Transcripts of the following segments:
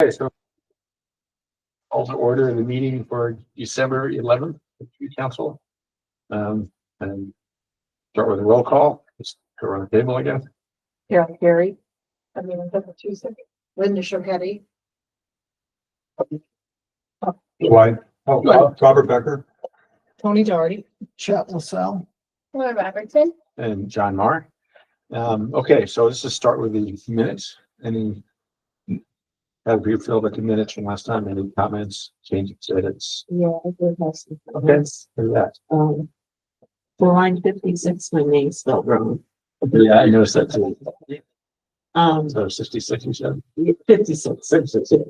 Okay, so call to order the meeting for December 11th, council. And start with a roll call. Just go around the table again. Carol Carey. I mean, Tuesday. Linda Shoghetti. Why? Robert Becker Tony Doherty. Chet LaSalle. Laura Robertson. and John Marr. Okay, so let's just start with the minutes. Have you filled out the minutes from last time? Any comments, changes, edits? Yeah, I did have some. Okay, comments. do that. For line 56, my name's spelled wrong. Yeah, I noticed that too. So So 66, you said? 56. 66.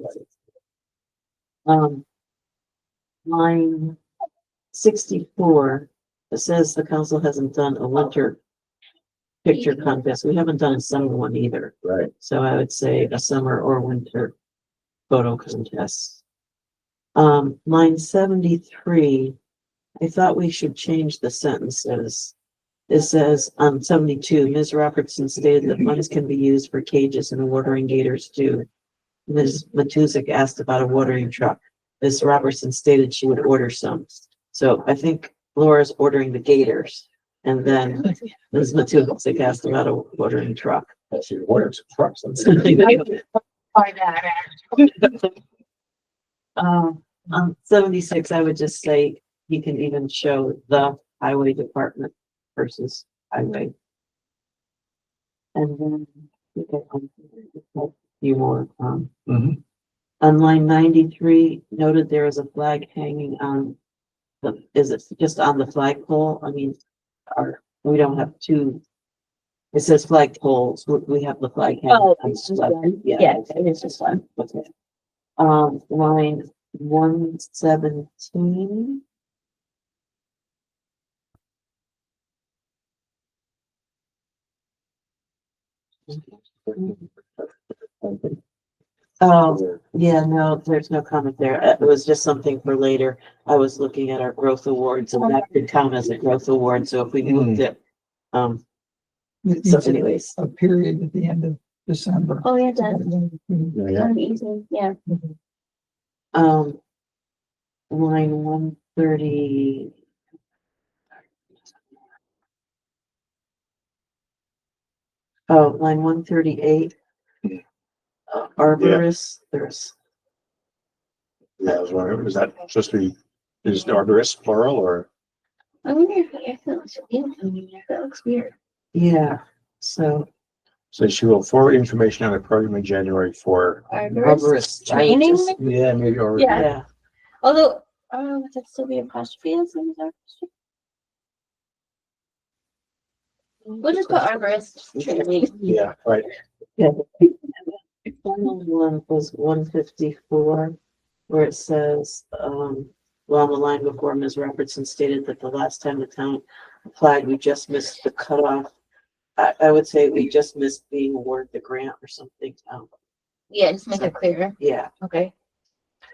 Line 64, it says the council hasn't done a winter picture contest. We haven't done a summer one either. Right. So I would say a summer or winter photo contest. Line 73, I thought we should change the sentences. It says on 72, Ms. Robertson stated that funds can be used for cages and watering gators too. Ms. Matuzik asked about a watering truck. Ms. Robertson stated she would order some. So I think Laura's ordering the gators. And then Ms. Matuzik asked about a watering truck. She ordered some trucks. By that. On 76, I would just say you can even show the highway department versus highway. And then we get a few more. Mhm. On line 93, noted there is a flag hanging on is it just on the flagpole? I mean, we don't have two. It says flag poles. We have the flag hanging. Oh, on it's just flag- one. Yeah. Yeah, it is just one. Okay. Line 117. Oh, yeah, no, there's no comment there. It was just something for later. I was looking at our growth awards and that could count as a growth award. So if we moved it, so anyways. A period at the end of December. Oh, yeah, it does. Yeah. Easy, yeah. Line 130. Oh, line 138. Arborist, there's, Yeah, I was wondering, was that supposed to be, is arborist plural or? I wonder if that looks weird. That looks weird. yeah, so So she will forward information on the program in January for, arborist. Training? yeah, maybe, or. Yeah. Yeah, Although, would that still be apostrophe as an apostrophe? We'll just put arborist training. Yeah, right. the final one was 154, where it says, well, on the line before, Ms. Robertson stated that the last time the town applied, we just missed the cutoff. I would say we just missed being awarded the grant or something. Yeah, just make it clearer. Yeah. Okay.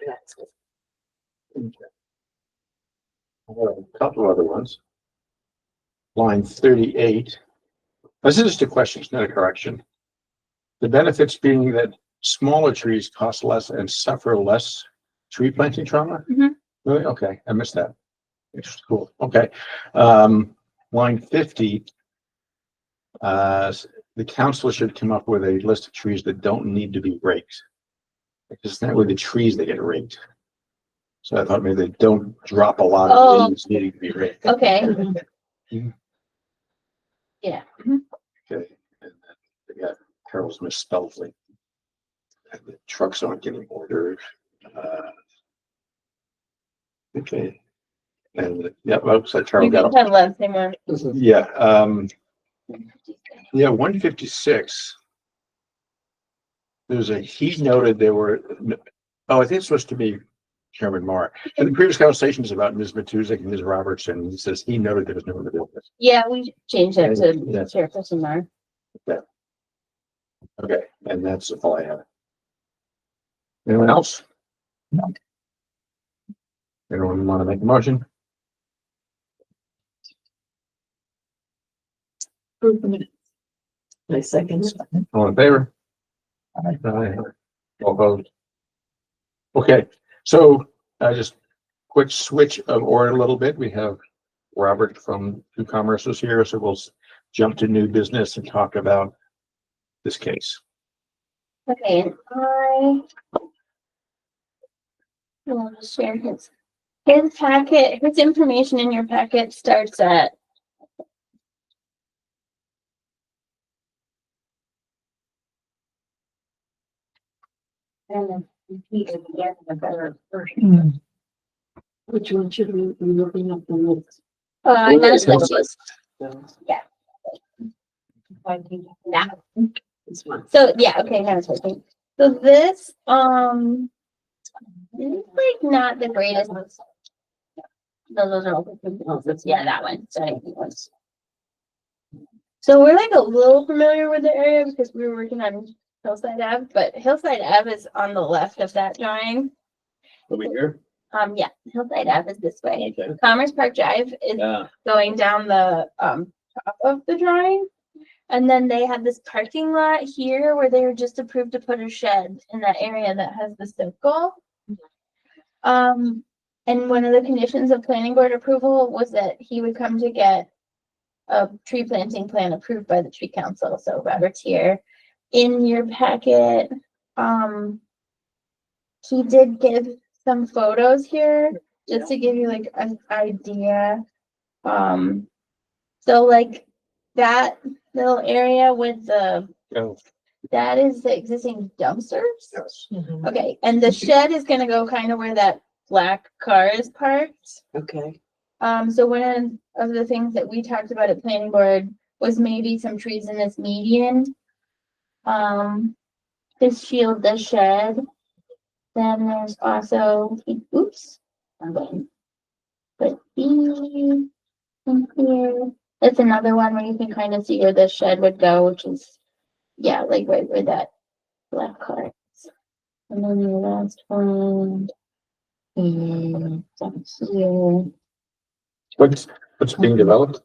That's good. A couple other ones. Line 38. This is just a question, it's not a correction. The benefits being that smaller trees cost less and suffer less tree planting trauma? Mhm. Really? Okay, I missed that. It's cool. Okay. Line 50. The council should come up with a list of trees that don't need to be raked. It's not really the trees that get raked. So I thought maybe they don't drop a lot Oh. of leaves needing to be raked. Okay. Mhm. Yeah. Okay. And then they got Carol's misspelled thing. And the trucks aren't getting ordered. Okay. And yeah, looks like Carol You got can love same one. yeah, 156. There's a, he noted there were, oh, I think it's supposed to be Chairman Marr. In the previous conversations about Ms. Matuzik and Ms. Robertson, he says he noted there was no other business. Yeah, we changed that to Yeah. Chairperson Mar. Okay, and that's all I have. Anyone else? No. Anyone want to make a motion? My second. All in favor? Aye. Aye. All opposed? Okay, so just quick switch of order a little bit. We have Robert from Two Commerces here, so we'll jump to new business and talk about this case. Okay, and will just share his packet, his information in your packet starts at And then he could get a better version. Which one should we be looking at the list? none of Hillside. this. That. This one. So yeah, okay, now it's working. So this is like not the greatest. No, those are all yeah, that one. So we're like a little familiar with the area because we were working on Hillside Ave, but Hillside Ave is on the left of that drawing. Over here? Yeah, Hillside Ave is this way. Okay. Commerce Park Drive is Yeah. going down the top of the drawing. And then they have this parking lot here where they were just approved to put a shed in that area that has the circle. And one of the conditions of planning board approval was that he would come to get a tree planting plan approved by the tree council. So Robert's here. In your packet, he did give some photos here just to give you like an idea. So like that little area with the, Oh, that is the existing dumpsters. yes. Okay, and the shed is gonna go kind of where that black car is parked. Okay, So one of the things that we talked about at planning board was maybe some trees in this median. To shield the shed. Then there's also, oops, I'm going. But in here, that's another one where you can kind of see where the shed would go, which is, yeah, like right where that black car is. And then the last one. Down here. What's being developed?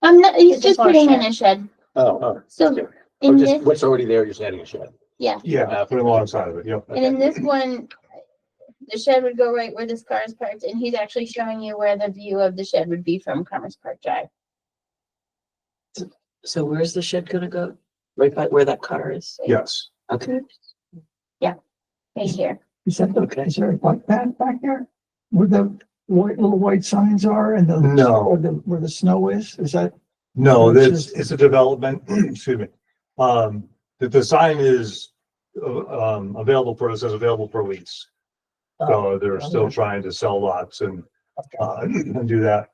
No, he's It's just just our putting in shed. a shed. Oh. So Okay. in Just this, what's already there, just adding a shed. yeah, Yeah, put alongside of it, yep. and in this one, the shed would go right where this car is parked, and he's actually showing you where the view of the shed would be from Commerce Park Drive. so where's the shed gonna go? Right by where that car is? Yes, Okay, Right here. Is that the, Okay. is there a bike path back there? Where the little white signs are and the. No. Where the snow is that? no, this is a development, excuse me. The sign is, available for, it says available for lease. So they're still trying to sell lots and do that.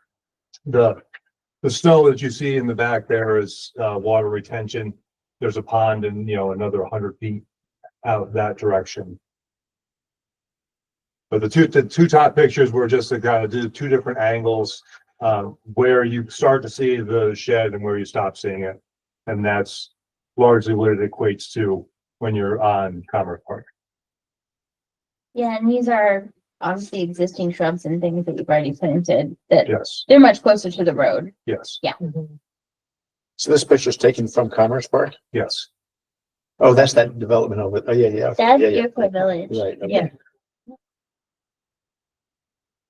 The snow that you see in the back there is, water retention. There's a pond and, another 100 feet out that direction. But the two top pictures were just to kind of do two different angles, where you start to see the shed and where you stop seeing it. And that's largely what it equates to when you're on Commerce Park. Yeah, and these are obviously existing shrubs and things that you've already planted, that Yes, they're much closer to the road. yes, So this picture's taken from Commerce Park? yes. Oh, that's that development over, oh, yeah. That's Yeah, yeah. Iroquois Village. Right, okay. Yeah.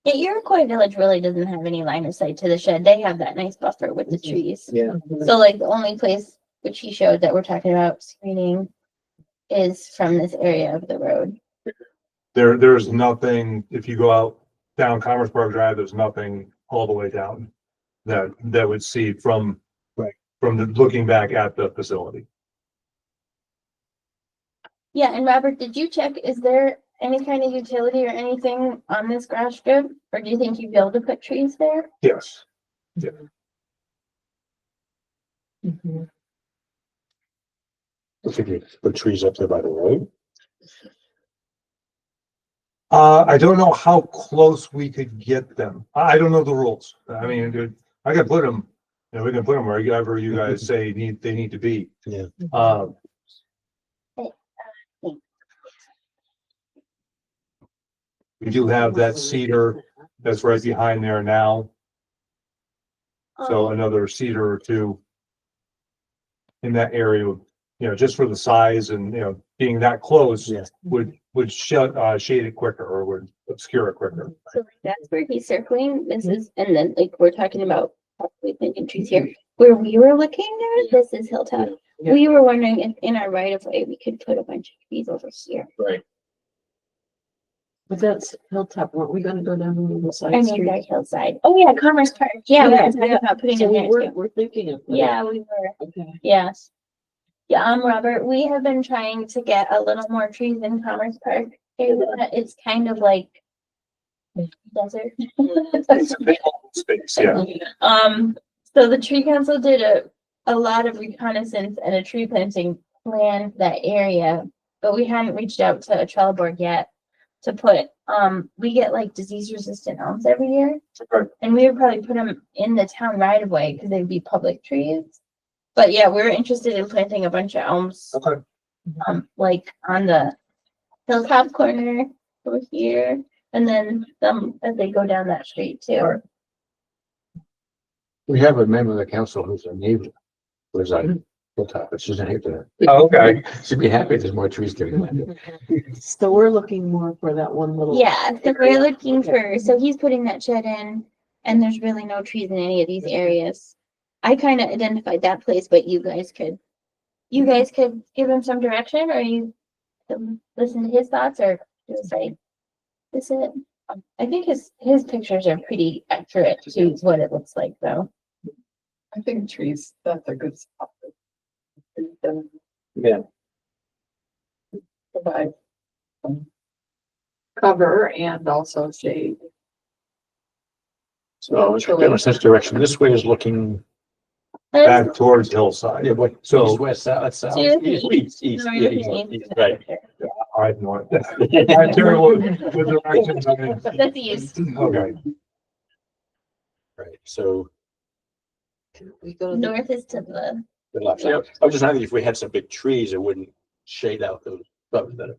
Yeah, Iroquois Village really doesn't have any line of sight to the shed. They have that nice buffer with the trees. Yeah. So like the only place which he showed that we're talking about screening is from this area of the road. There's nothing, if you go out down Commerce Park Drive, there's nothing all the way down that would see from, from the, looking back at the facility. Yeah, and Robert, did you check, is there any kind of utility or anything on this grass strip? Or do you think you'd be able to put trees there? Yes. I think you put trees up there by the road. I don't know how close we could get them. I don't know the rules. I mean, I can put them, we can put them wherever you guys say they need to be. Yeah. We do have that cedar that's right behind there now. So another cedar or two in that area, just for the size and, being that close Yeah. would shade it quicker or would obscure it quicker. So like, that's where he's circling. This is, and then like we're talking about possibly planting trees here. Where we were looking there, this is Hilltop. Yeah. We were wondering if in our right of way, we could put a bunch of trees over here. Right. But that's Hilltop, weren't we gonna go down the I side mean, street? that hillside. Oh yeah, Commerce Park. Yeah, we Yeah, were talking yeah. about putting So it we there were, too. we're thinking of. that. Yeah, we were. Okay. Yes. Yeah, Robert, we have been trying to get a little more trees in Commerce Park. It's kind of like desert. It's a big open space, yeah. So the tree council did a lot of reconnaissance and a tree planting plan that area, but we hadn't reached out to a Trelleborg yet to put, we get like disease resistant elms every year. Okay. And we would probably put them in the town right of way because they'd be public trees. But yeah, we're interested in planting a bunch of elms, Okay. like on the hilltop corner over here, and then some as they go down that street too. Alright. We have a member of the council who's a neighbor, lives on Hilltop, but she's a neighbor. Oh, okay. She'd be happy if there's more trees getting planted. So we're looking more for that one little. Yeah, so we're looking for, so he's putting that shed in, and there's really no trees in any of these areas. I kind of identified that place, but you guys could give him some direction, or you can listen to his thoughts, or just say, this is it. I think his pictures are pretty accurate to what it looks like, though. I think trees, that's a good spot. Yeah. Provide some cover and also shade. So it's going in such direction. This way is looking, Back towards Hillside. yeah, what, So- east, west, south, south, So you're east, east, east, No, yeah, you're east, looking east, at right. the picture. I have no idea. I'm terrible with directions. I mean. That's the east. Okay. Right, so We go to the, North is to the, the left side. I was just wondering if we had some big trees, it wouldn't shade out those shrubs that are,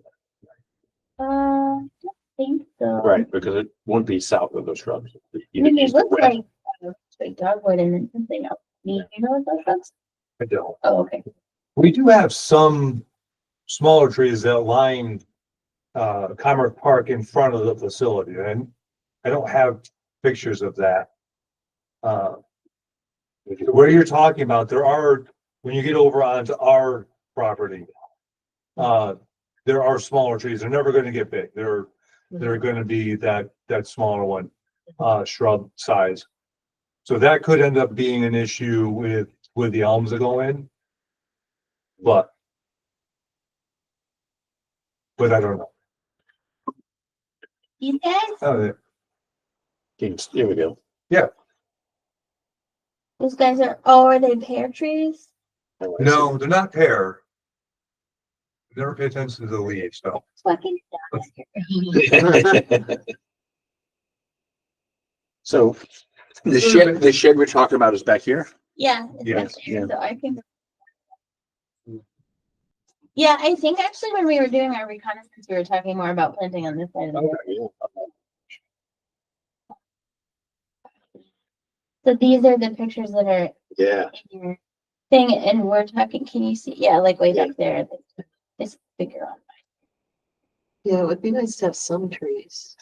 I don't think so. right, because it won't be south of those shrubs. I either mean, it east or looks west. like straight dogwood and then something else. You know what those looks? I don't. Oh, okay. We do have some smaller trees that line Commerce Park in front of the facility, and I don't have pictures of that. Where you're talking about, there are, when you get over onto our property, there are smaller trees. They're never gonna get big. They're gonna be that smaller one, shrub size. So that could end up being an issue with the elms that go in. But I don't know. These guys, Oh, Here we go. those guys are they pear trees? no, they're not pear. Never pay attention to the leaves, though. Fucking. So the shed we're talking about is back here? Yeah. It's Yes, back there, so I can. Yeah, I think actually when we were doing our reconnaissance, we were talking more about planting on this side of the road. So these are the pictures that are Yeah. in your thing, and we're talking, can you see? Yeah, like way back there, this figure on. yeah, it would be nice to have some trees.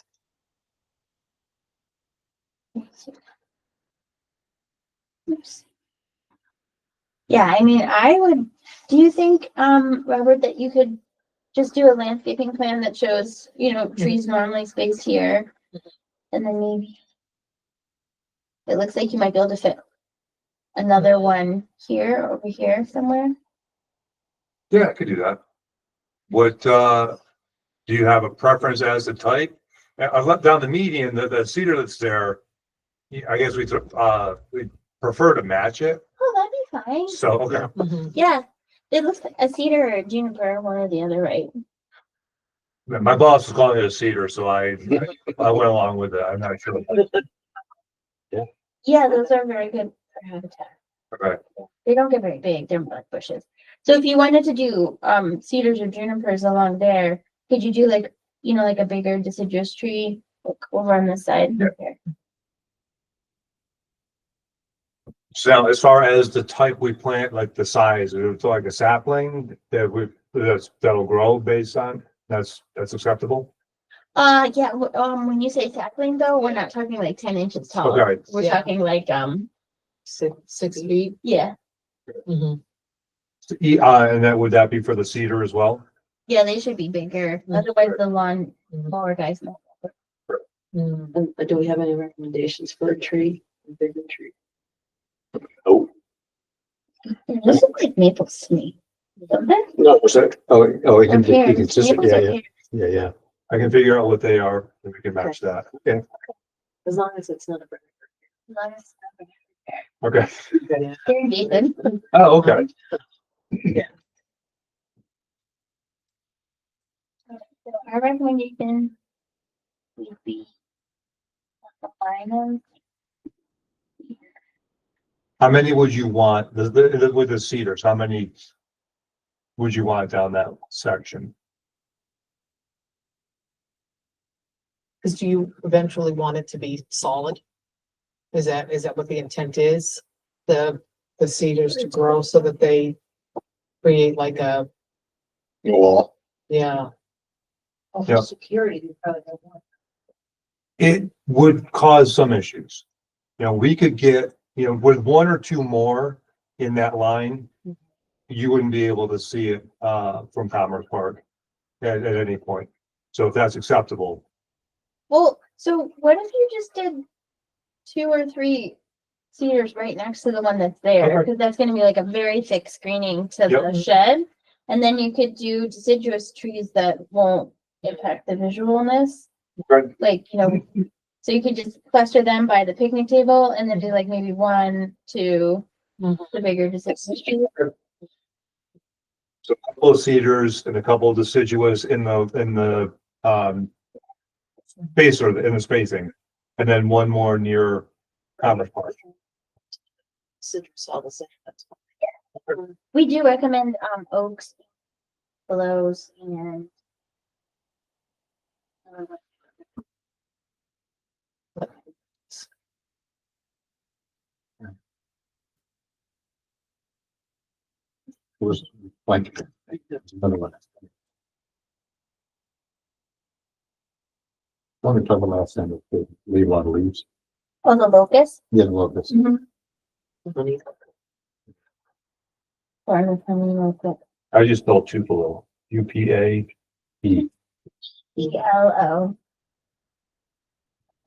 Oops. Yeah, I mean, do you think, Robert, that you could just do a landscaping plan that shows, trees normally spaced here? And then maybe it looks like you might be able to fit another one here, over here somewhere. Yeah, I could do that. What, do you have a preference as to type? I left down the median, the cedar that's there. I guess we prefer to match it. Oh, that'd be fine. So, okay. Yeah, it looks like a cedar or a juniper, one or the other, right? My boss was calling it a cedar, so I went along with it. I'm not sure. Yeah, those are very good for habitat. Okay. They don't get very big, they're more like bushes. So if you wanted to do cedars or junipers along there, could you do like a bigger deciduous tree like over on this side? Yeah. Here? So as far as the type we plant, like the size, it's like a sapling that'll grow based on. That's acceptable? Yeah, when you say sapling though, we're not talking like 10 inches tall. Okay. We're Yeah. talking like, 6 feet. yeah, Mhm. And then would that be for the cedar as well? yeah, they should be bigger. Mhm. Otherwise the lawn Mhm. mower guys know. Mm. And do we have any recommendations for a tree, a bigger tree? Those look like maples to me. Don't they? No, was that, it can Or be pears. consistent, Maples yeah, or yeah, pears. yeah, yeah. I can figure out what they are and we can match that. Okay. As long as it's not a. As long as- Okay. They're decent. Oh, okay. So our recommendation would be combine them. How many would you want, with the cedars, how many would you want down that section? Cause do you eventually want it to be solid? Is that what the intent is? The cedars to grow so that they create like a, Wall. yeah. Yeah. Security, you probably don't want. It would cause some issues. You know, we could get, you know, with one or two more in that line, you wouldn't be able to see it from Commerce Park at any point. So if that's acceptable, Well, so what if you just did 2 or 3 cedars right next to the one that's there? Okay. Because that's gonna be like a very thick screening to Yep. the shed. And then you could do deciduous trees that won't impact the visualness. Right. Like, so you could just cluster them by the picnic table and then do like maybe 1, 2, Mhm. the bigger deciduous trees. so a couple of cedars and a couple of deciduous in the base or in the spacing, and then one more near Commerce Park. Citrus all the same, that's fine. We do recommend oaks, willows, and Was like, another one. Let me talk about last time, the leave a lot of leaves. oh, the locust. Yeah, locust. Honey. Or the honey locust. I just spelled Tupelo, UPA. ELO.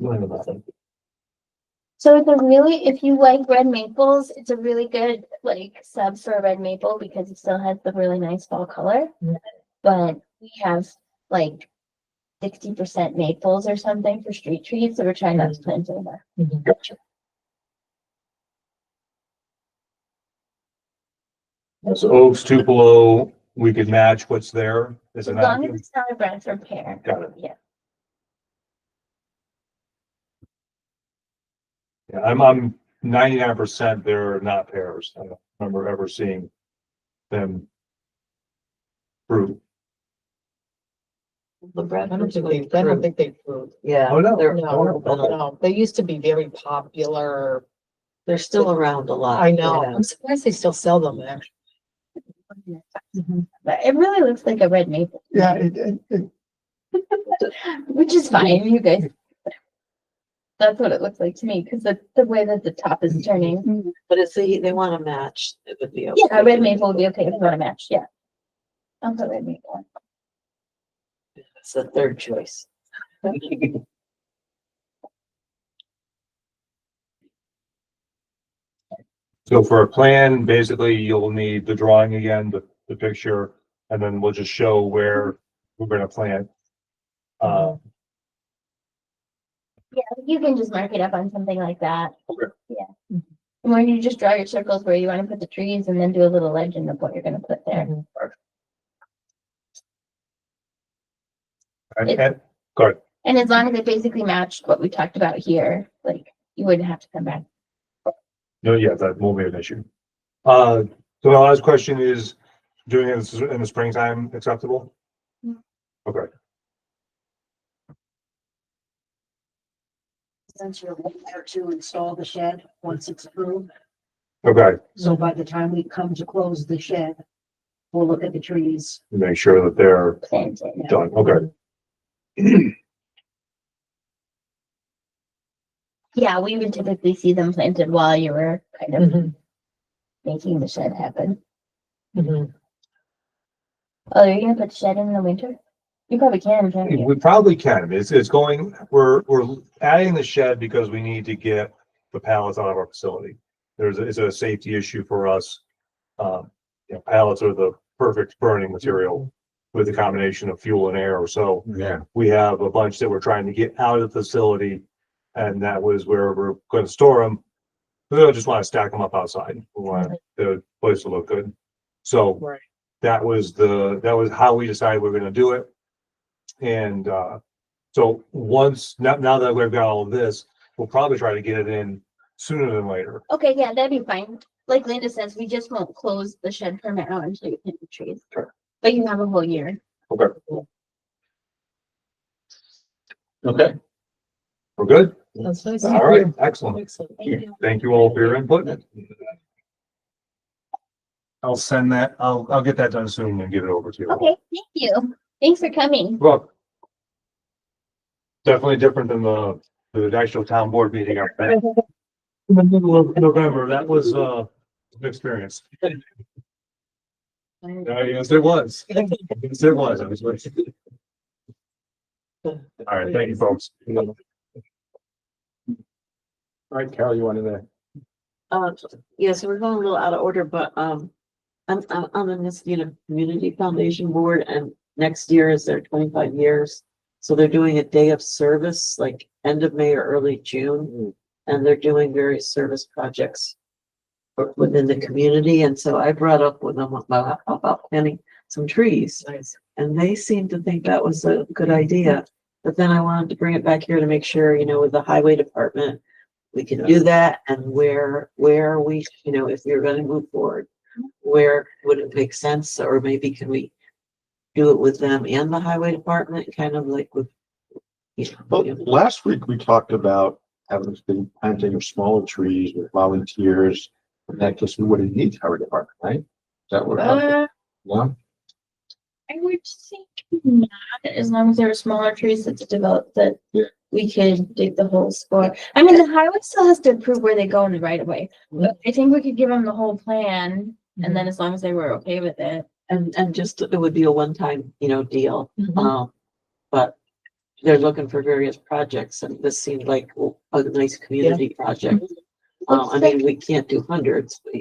Nothing. So it's a really, if you like red maples, it's a really good like sub for a red maple because it still has the really nice fall color. Mhm. But we have like 60% maples or something for street trees, so we're trying not to plant anymore. Gotcha. So oaks, Tupelo, we could match what's there. Is As it long not? as it's not a Bradford pear. Got it. Yeah. Yeah, I'm 99% they're not pears. I don't remember ever seeing them fruit. The I Bradford's don't like think they fruit. Yeah, Oh, no. they're, No, they used to be very popular. they're still around a lot. I know. Yeah. I'm surprised they still sell them actually. But it really looks like a red maple. Yeah, Which is fine, you guys. That's what it looks like to me, because the way that the top is turning. But if they want to match, it would be okay. Yeah, red maple would be okay if you want to match, yeah. I'll put red maple. It's the third choice. So for a plan, basically you'll need the drawing again, the picture, and then we'll just show where we're gonna plant. Yeah, you can just mark it up on something like that. Okay. Yeah. And when you just draw your circles where you want to put the trees and then do a little legend of what you're gonna put there. And good. And as long as it basically matched what we talked about here, like, you wouldn't have to come back. No, yeah, that won't be an issue. So my last question is, doing it in the springtime acceptable? Yeah. Okay, Since you're there to install the shed, once it's approved, okay, so by the time we come to close the shed, we'll look at the trees. make sure that they're planted. done. Okay. Yeah, we would typically see them planted while you were kind of Mhm, making the shed happen. mhm. Oh, you're gonna put shed in the winter? You probably can, can't you? We probably can. It's going, we're adding the shed because we need to get the pallets out of our facility. It's a safety issue for us. Pallets are the perfect burning material with the combination of fuel and air. So Yeah. we have a bunch that we're trying to get out of the facility. And that was where we're going to store them. We don't just want to stack them up outside. We want the place to look good. So Right. that was how we decided we we're gonna do it. And so now that we've got all of this, we'll probably try to get it in sooner than later. Okay, yeah, that'd be fine. Like Linda says, we just won't close the shed permit out until you plant the trees. Sure. But you have a whole year. Okay, Okay. we're good? That's nice. All right, excellent. Excellent. Thank you. Thank you all for your input. I'll send that, I'll get that done soon and give it over to you. Okay, thank you. Thanks for coming. Well, definitely different than the actual town board meeting up there. In the middle of November, that was an experience. Yes, it was. Yes, it was. It was like- All right, thank you, folks. All right, Carol, you wanted to? Yeah, so we're going a little out of order, but, I'm on the Niskuna Community Foundation Board, and next year is their 25 years. So they're doing a day of service, like end of May or early June, and they're doing various service projects within the community, and so I brought up with them about planting some trees, Nice. and they seemed to think that was a good idea. But then I wanted to bring it back here to make sure, with the highway department, we can do that, and where we, if we're gonna move forward, where would it make sense, or maybe can we do it with them and the highway department, kind of like with. Well, last week we talked about having been planting of smaller trees with volunteers. In that case, we wouldn't need the highway department, right? Is that what happened? No? I would think not, as long as there were smaller trees that's developed that Yeah. we could dig the holes for. I mean, the highway still has to approve where they go in the right of way. But I think we could give them the whole plan, and then as long as they were okay with it. And just, it would be a one-time, deal. Mhm. But they're looking for various projects, and this seemed like a nice community project. I mean, we can't do hundreds, but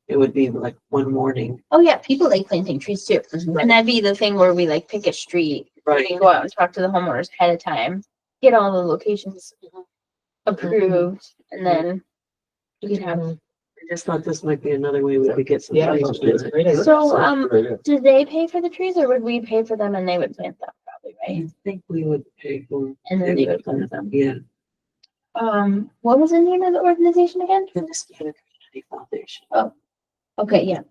it would be like one morning. Oh yeah, people like planting trees too, and that'd be the thing where we like pick a street, Right. we go out and talk to the homeowners ahead of time, get all the locations approved, and then we could have. Mhm. I just thought this might be another way we could get some. Yeah, trees it's planted. a great idea. So, Great idea. do they pay for the trees, or would we pay for them and they would plant them? Probably, I right? think we would pay for. And then they would plant them. Yeah. What was the name of the organization again? The Niskuna Community Foundation. Okay, yeah,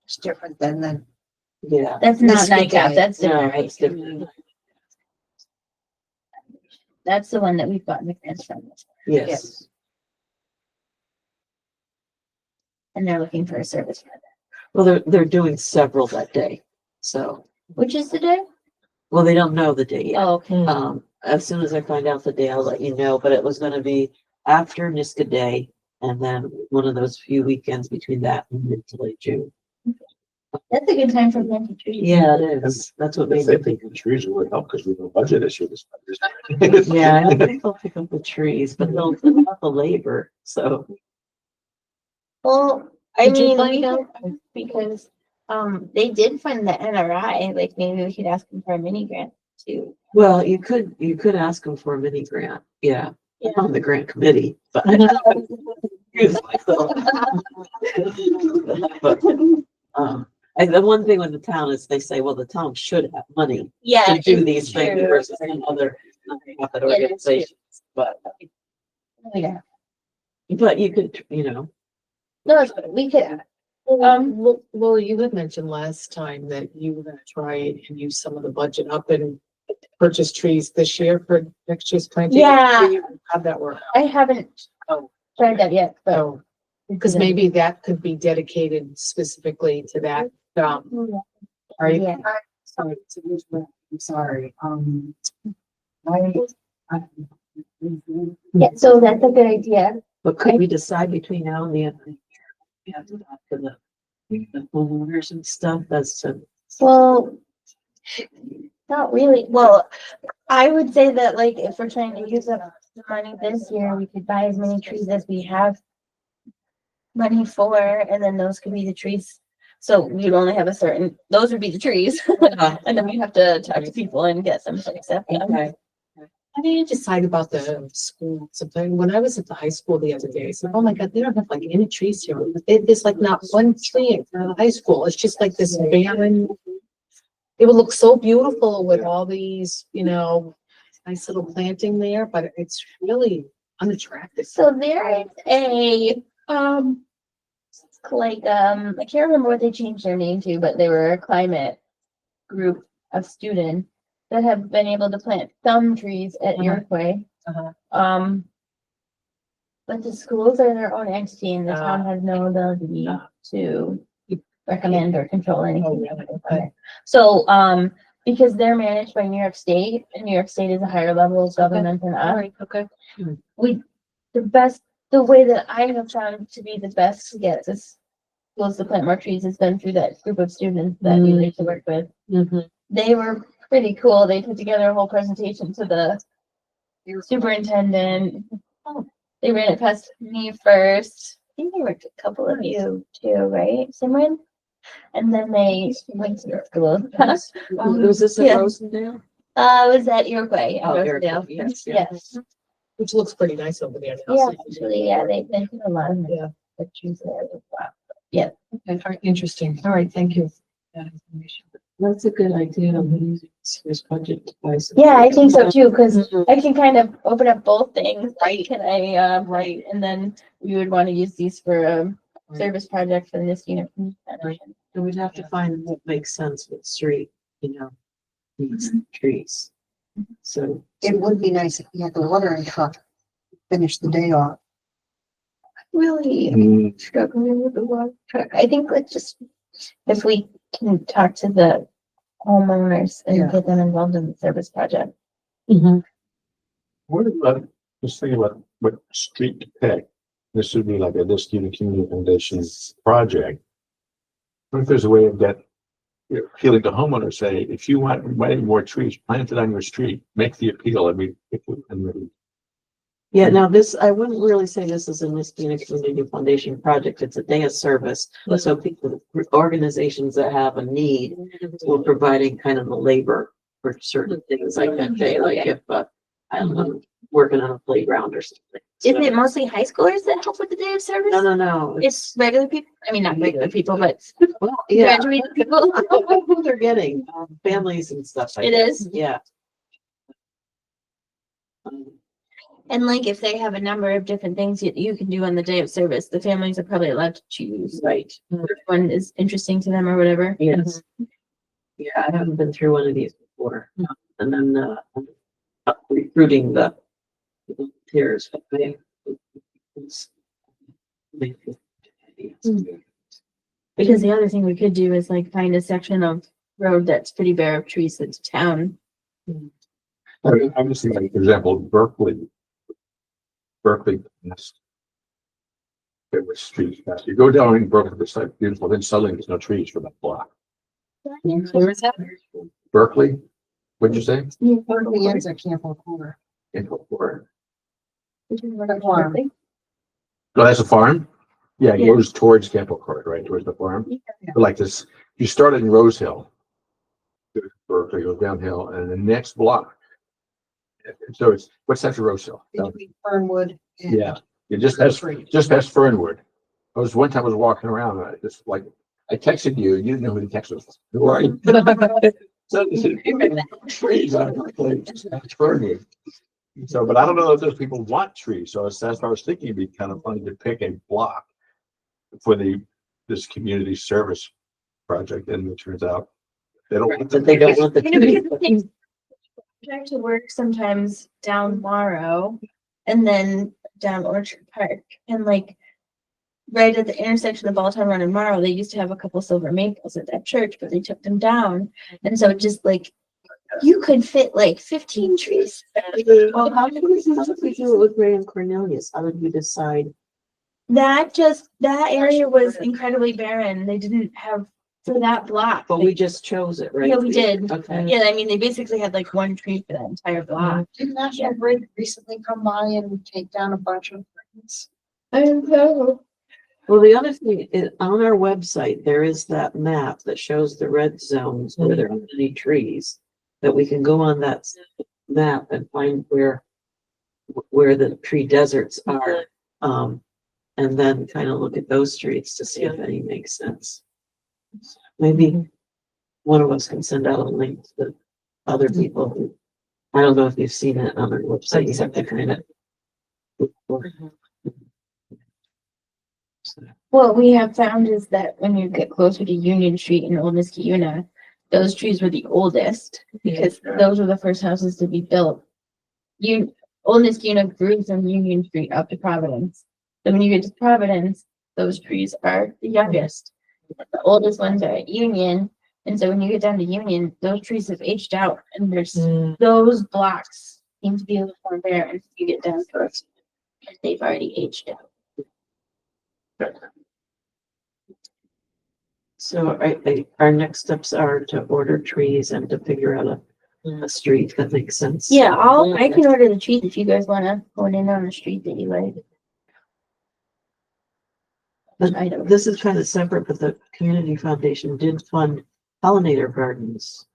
It's different than the, Yeah. that's not This week, NICAP, that's No, different. it's different. That's the one that we've gotten the grants from, Yes. and they're looking for a service for that. Well, they're doing several that day. So, Which is the day? well, they don't know the day yet. Oh, okay. As soon as I find out the day, I'll let you know, but it was gonna be after Niska Day, and then one of those few weekends between that and mid to late June. That's a good time for planting trees. Yeah, it is. That's what made I me think think. the trees would help because we have a budget issue this. Yeah, I don't think they'll pick up the trees, but they'll pick up the labor, so. Well, I Did you mean, find we out? don't, because, they did fund the NRI, like maybe we could ask them for a mini grant too. Well, you could ask them for a mini grant, yeah, Yeah. on the grant committee, but. Excuse myself. But, and the one thing with the town is they say, well, the town should have money Yeah. to do it's these things true. versus some other nonprofit Yeah, that's true. organizations, but Yeah, you could, no, that's good. We could, Well, you had mentioned last time that you were gonna try and use some of the budget up and purchase trees this year for next year's planting. Yeah. How'd that work? I haven't Oh. tried that yet, but. So, because maybe that could be dedicated specifically to that Yeah, right. Yeah. Sorry, I'm sorry, I. Yeah, so that's a good idea. But could we decide between now and the end of the year? We have to talk to the homeowners and stuff, that's to. Well, not really. Well, I would say that like if we're trying to use up the money this year, we could buy as many trees as we have money for, and then those could be the trees. So you'd only have a certain, those would be the trees. And then we have to talk to people and get them to accept them. Okay. How do you decide about the school? Something, when I was at the high school the other day, I said, oh my God, they don't have like any trees here. There's like not one tree in front of the high school. It's just like this barren. It would look so beautiful with all these, nice little planting there, but it's really unattractive. So there is a, I can't remember what they changed their name to, but they were a climate group of students that have been able to plant some trees at Uh-huh. Iroquois. Uh-huh. But the schools are their own entity and the town Ah. has no ability Ah. to recommend or control anything. Oh, really? Okay. So, because they're managed by New York State, and New York State is a higher level of government than All us, right, okay. the way that I have found to be the best to get this schools to plant more trees has been through that group of students that we used to work with. Mhm. They were pretty cool. They put together a whole presentation to the superintendent. They ran it past me first. I think they worked a couple of you too, right, Simran? And then they went to the school. Was this in Yeah. Rosendale? It was at Iroquois. Oh, Rosedale. Iroquois, yes, yeah. Yes. Which looks pretty nice over there. now. Yeah, actually, yeah, they did a lot of Yeah. pictures there. Yeah. Okay, all right, interesting. All right, thank you. That's a good idea, of using this budget device. Yeah, I think so too, because Mhm. I can kind of open up both things. Right. Can I, right, and then we would want to use these for a service project for this unit. Right. And we'd have to find what makes sense with street, these trees. So, It would be nice if you had the watering truck finish the day off. Really Mm, struggling with the water truck. I think let's just, if we can talk to the homeowners and Yeah. get them involved in the service project. What about, just thinking about what street to pick. This would be like a Niskuna Community Foundation project. What if there's a way of appealing to homeowners, say, if you want many more trees planted on your street, make the appeal, yeah, now this, I wouldn't really say this is a Niskuna Community Foundation project. It's a day of service. So people, organizations that have a need, we're providing kind of the labor for certain things like that day, like if, I don't know, working on a playground or something. Is it mostly high schoolers that help with the day of service? No. It's regular people, I mean, not regular people, but Well, yeah, graduated people. who they're getting, families and stuff like It that. is. Yeah. And like if they have a number of different things you can do on the day of service, the families are probably allowed to choose, Right. which one is interesting to them or whatever. Yes. Yeah, I haven't been through one of these before. And then, recruiting the volunteers. but Because the other thing we could do is like find a section of road that's pretty bare of trees that's town. I'm just thinking, for example, Berkeley. Yes. There was streets, you go down in Berkeley, it's like beautiful, then suddenly there's no trees for that block. Where is that? Berkeley, what'd you say? The ends at Camp O'Connor. In Fort Farm. Oh, that's a farm? Yeah, it Yeah. goes towards Camp O'Connor, right, towards the farm. But like this, you started in Rose Hill. Berkeley goes downhill, and the next block. So it's, what's after Rose Hill? Between Fernwood. and- Yeah, it just past Fernwood. One time I was walking around, and I texted you, you didn't know who the text was. Who are you? So, trees on Berkeley, just past Fernwood. So, but I don't know if those people want trees, so that's what I was thinking, it'd be kind of funny to pick a block for this community service project, and it turns out they don't want But they don't want the You know, because trees. the thing- Drive to work sometimes down Morrow and then down Orchard Park and like right at the intersection of Balltown Run and Morrow, they used to have a couple silver maples at that church, but they took them down. And so just like, you could fit like 15 trees. Well, how did we do it with Ray and Cornelius? How did we decide? That area was incredibly barren. They didn't have, for that block. But we just chose it, right? Yeah, we did. Okay. Yeah, I mean, they basically had like one tree for that entire block. Didn't National Grid recently come by and take down a bunch of things? I don't know. Well, the other thing is on our website, there is that map that shows the red zones where there aren't any trees. That we can go on that map and find where the tree deserts are. And then kind of look at those streets to see if any make sense. Maybe one of us can send out a link to other people who, I don't know if you've seen it on our website, you have to kind of. look for it. What we have found is that when you get closer to Union Street in Old Niskayuna, those trees were the oldest because those were the first houses to be built. Old Niskayuna grew from Union Street up to Providence. So when you get to Providence, those trees are the youngest. The oldest ones are at Union. And so when you get down to Union, those trees have aged out and there's those blocks seem to be a little more bare as you get down towards, and they've already aged out. So our next steps are to order trees and to figure out a street that makes sense. Yeah, I can order the trees if you guys wanna hone in on the street that you like. I don't. This is kind of separate, but the community foundation did fund pollinator gardens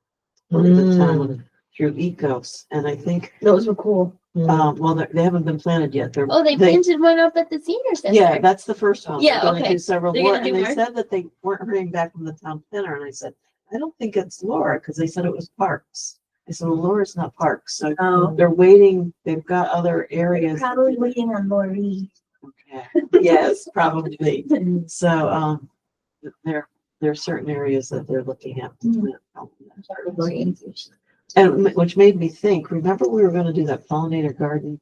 for the town through Ecos, and I think, Those were cool. well, they haven't been planted yet. Oh, they planted one up at the senior center. Yeah, that's the first one. Yeah, They're gonna okay. do several They're more, gonna do and they more? said that they weren't hearing back from the town planner, and I said, I don't think it's Laura, because they said it was parks. I said, well, Laura's not parks, so Oh, they're waiting, they've got other areas. probably waiting on Lori. Okay. Yes, probably. So, there are certain areas that they're looking at. And which made me think, remember we were gonna do that pollinator garden?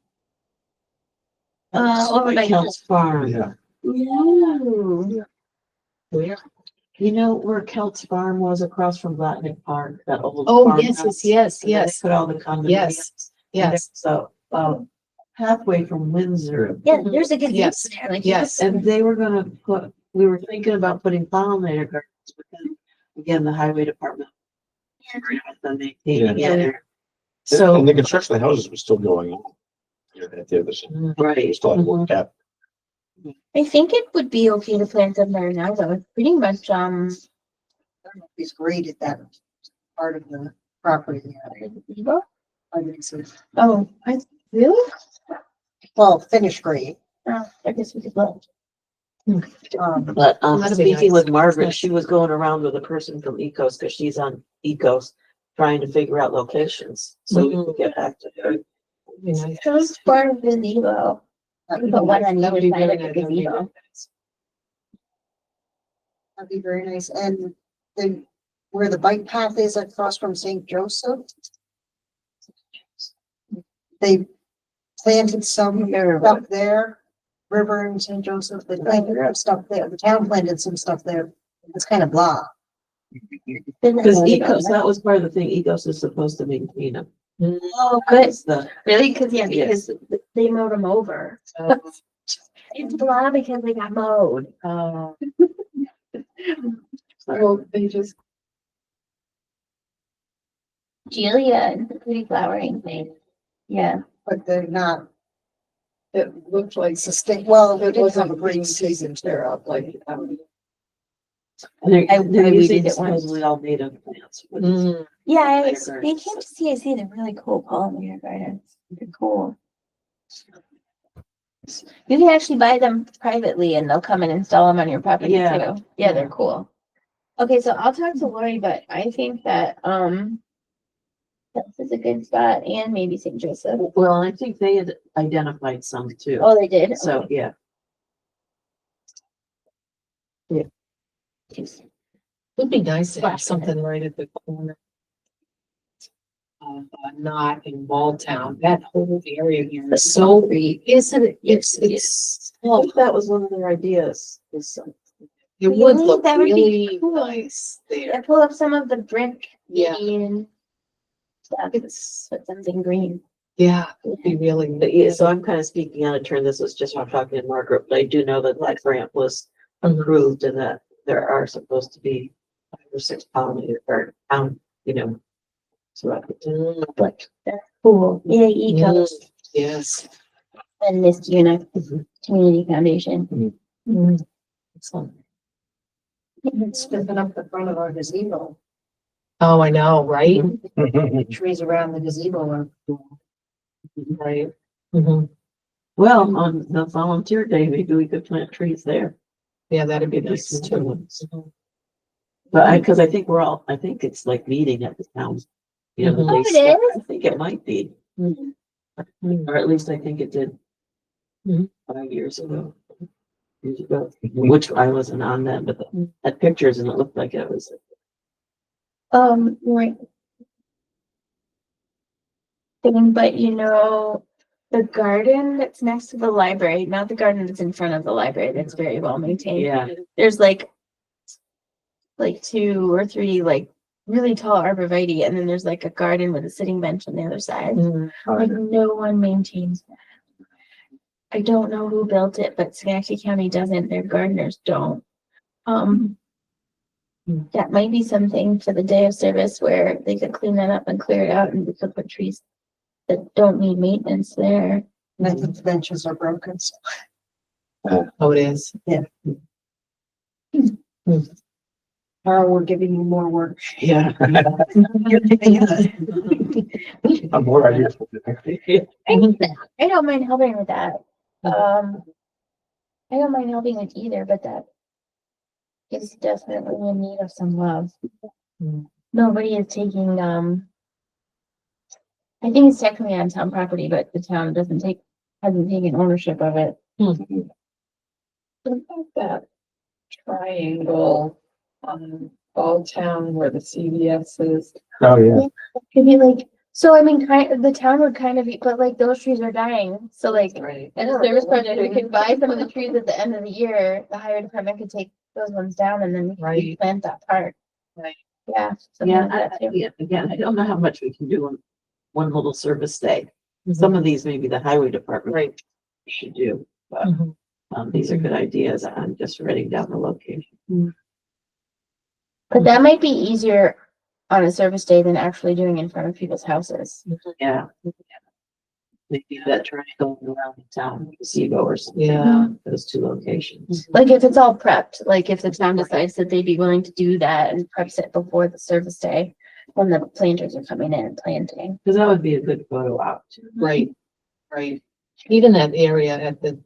Over by Kelt's Farm. Yeah. Ooh. You know where Kelt's Farm was across from Blatnick Park, that old. Oh, farmhouse? yes, And then they yes, Put all the condominiums. Yes, yes. So, halfway from Windsor. Yeah, there's a good Yes, use there. Like, yes. And they were gonna we were thinking about putting pollinator gardens, but then, again, the highway department. Then they came Yeah. together. So, And the construction of the houses was still going on. Yeah, at the other side. right. They still had work at. I think it would be okay to plant them there now, though. It's pretty much, I don't know if he's graded that part of the property. Vivo? I think so. Oh, really? Well, finished grade. Oh, I guess we could look. But That'd be speaking nice. with Margaret, she was going around with a person from Ecos, because she's on Ecos, trying to figure out locations, so we can get back to her. That'd be nice. Who's for gazebo? But one on That would either be side really of the nice. That would be gazebo. nice. That'd be very nice. And then where the bike path is across from St. Joseph. They planted some stuff there, River and St. Joseph, they planted some stuff there. The town planted some stuff there. It's kind of blah. Because Ecos, that was part of the thing, Ecos is supposed to maintain them. Oh, good. It's the, Really? Cause yeah, Yes. because they mowed them over. It's blah because they got mowed. Well, they just, Julia and the pretty flowering thing. Yeah. But they're not it looked like, sustain, well, they it didn't have wasn't a a great green season. tear up, like, they're, I they're weeded using it once. supposedly all native plants. Yeah, Pollinator they gardens. came to CIC. They're really cool pollinator gardens. They're cool. You can actually buy them privately and they'll come and install them on your property Yeah. too. Yeah, they're cool. Okay, so I'll talk to Lori, but I think that, this is a good spot and maybe St. Joseph. Well, I think they had identified some too, Oh, they did? so, Okay. yeah. would be nice to have something right at the corner. not in Balltown, that whole area here is so, isn't it? It's, I think that was one of their ideas, is, it would Really? look That would be really cool. nice Yeah, there. pull up some of the brick Yeah. and stuff, It's, put something green. yeah, it'd be really. but yeah, so I'm kind of speaking out of turn. This was just I'm talking to Margaret, but I do know that that grant was approved and that there are supposed to be 5 or 6 pollinator or you know. So I could, But that's cool. Yeah, eco Yes. and Miss Una Community Foundation. Excellent. It's stepping up the front of our gazebo, Oh, I know, right? trees around the gazebo are. Right. Mhm. well, on the volunteer day, maybe we could plant trees there. Yeah, that'd be Nice nice little too. ones. But because I think I think it's like meeting at the town. You know, the Mhm. Oh, day it stuff. is? I think it might be, Mhm. or at least I think it did. Mhm. 5 years ago. Which I wasn't on that, but had pictures and it looked like it was. Right. Thing, but you know, the garden that's next to the library, not the garden that's in front of the library, that's very well maintained. Yeah, There's like 2 or 3 like really tall arborvitae, and then there's like a garden with a sitting bench on the other side. Mhm. Like no one maintains that. I don't know who built it, but Schenectady County doesn't. Their gardeners don't. That might be something for the day of service where they could clean that up and clear it out, and we could put trees that don't need maintenance there. And I think the benches are broken. So Oh, it is. Carl, we're giving you more work. yeah. You're giving us. I'm more ideas. I don't mind helping with that. I don't mind helping with either, but that is definitely in need of some love. Mm. Nobody is taking, I think it's technically on town property, but the town hasn't taken ownership of it. What about that triangle on Balltown where the CVS is? Oh, yeah. Could be like, so I mean, the town would kind of be, but like those trees are dying, so like, Right. as a service project, we could buy some of the trees at the end of the year, the highway department could take those ones down and then we could Right. replant that part. Right. Yeah. something Yeah, like that too. yeah, again, I don't know how much we can do on one little service day. Some of these maybe the highway department Right. should do, but Mhm. these are good ideas. I'm just writing down the location. But that might be easier on a service day than actually doing in front of people's houses. Yeah. Maybe that triangle around the town, gazebo or something. Yeah. Those 2 locations. Like if it's all prepped, like if the town decides that they'd be willing to do that and preps it before the service day, when the planters are coming in and planting. Because that would be a good photo op too. Right, right. Even that area at the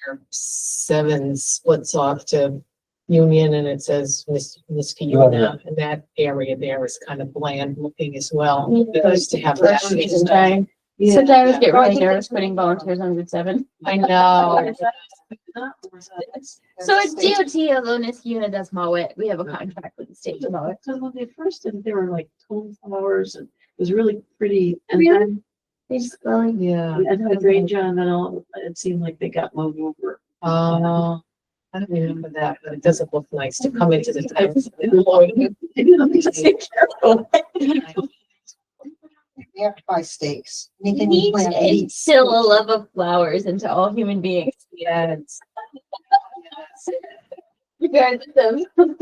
where 7 splits off to Union and it says Niskayuna, and that area there is kind of bland looking as well. Yeah. Nice to have that. Sometimes Yeah. get really nervous putting volunteers on Route 7. I know. So it's DOT, although Niskayuna does mow it. We have a contract with the state to mow it. Because when they first did, they were like flowers and it was really pretty. And Really? then They just really, Yeah. we had hydrangea and then all, it seemed like they got mowed over. I don't remember that, but it doesn't look nice to come into the town. Take care. We have to buy stakes. You can plant it's eight. still a love of flowers into all human beings, Yes. regardless of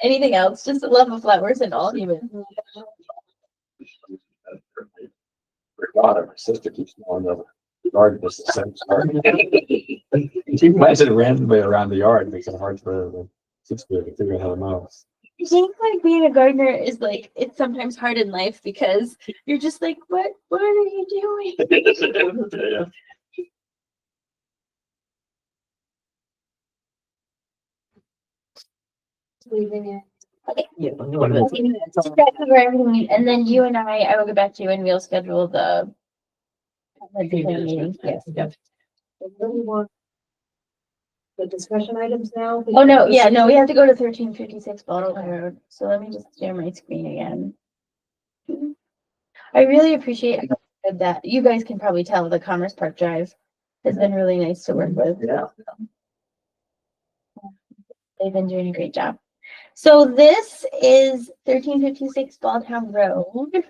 anything else, just a love of flowers in all humans. My sister keeps mowing the garden, just the same garden. She plants it randomly around the yard, makes it hard for the sixth grader to figure out how to mow. I think like being a gardener is like, it's sometimes hard in life because you're just like, what are you doing? Leaving it. Yeah. Just try to cover everything, and then you and I will get back to you and we'll schedule the meeting. Yes. Really want the discussion items now? Oh, no, yeah, no, we have to go to 1356 Bottle Road, so let me just share my screen again. I really appreciate that. You guys can probably tell the Commerce Park Drive has been really nice to work with. Yeah. They've been doing a great job. So this is 1356 Balltown Road.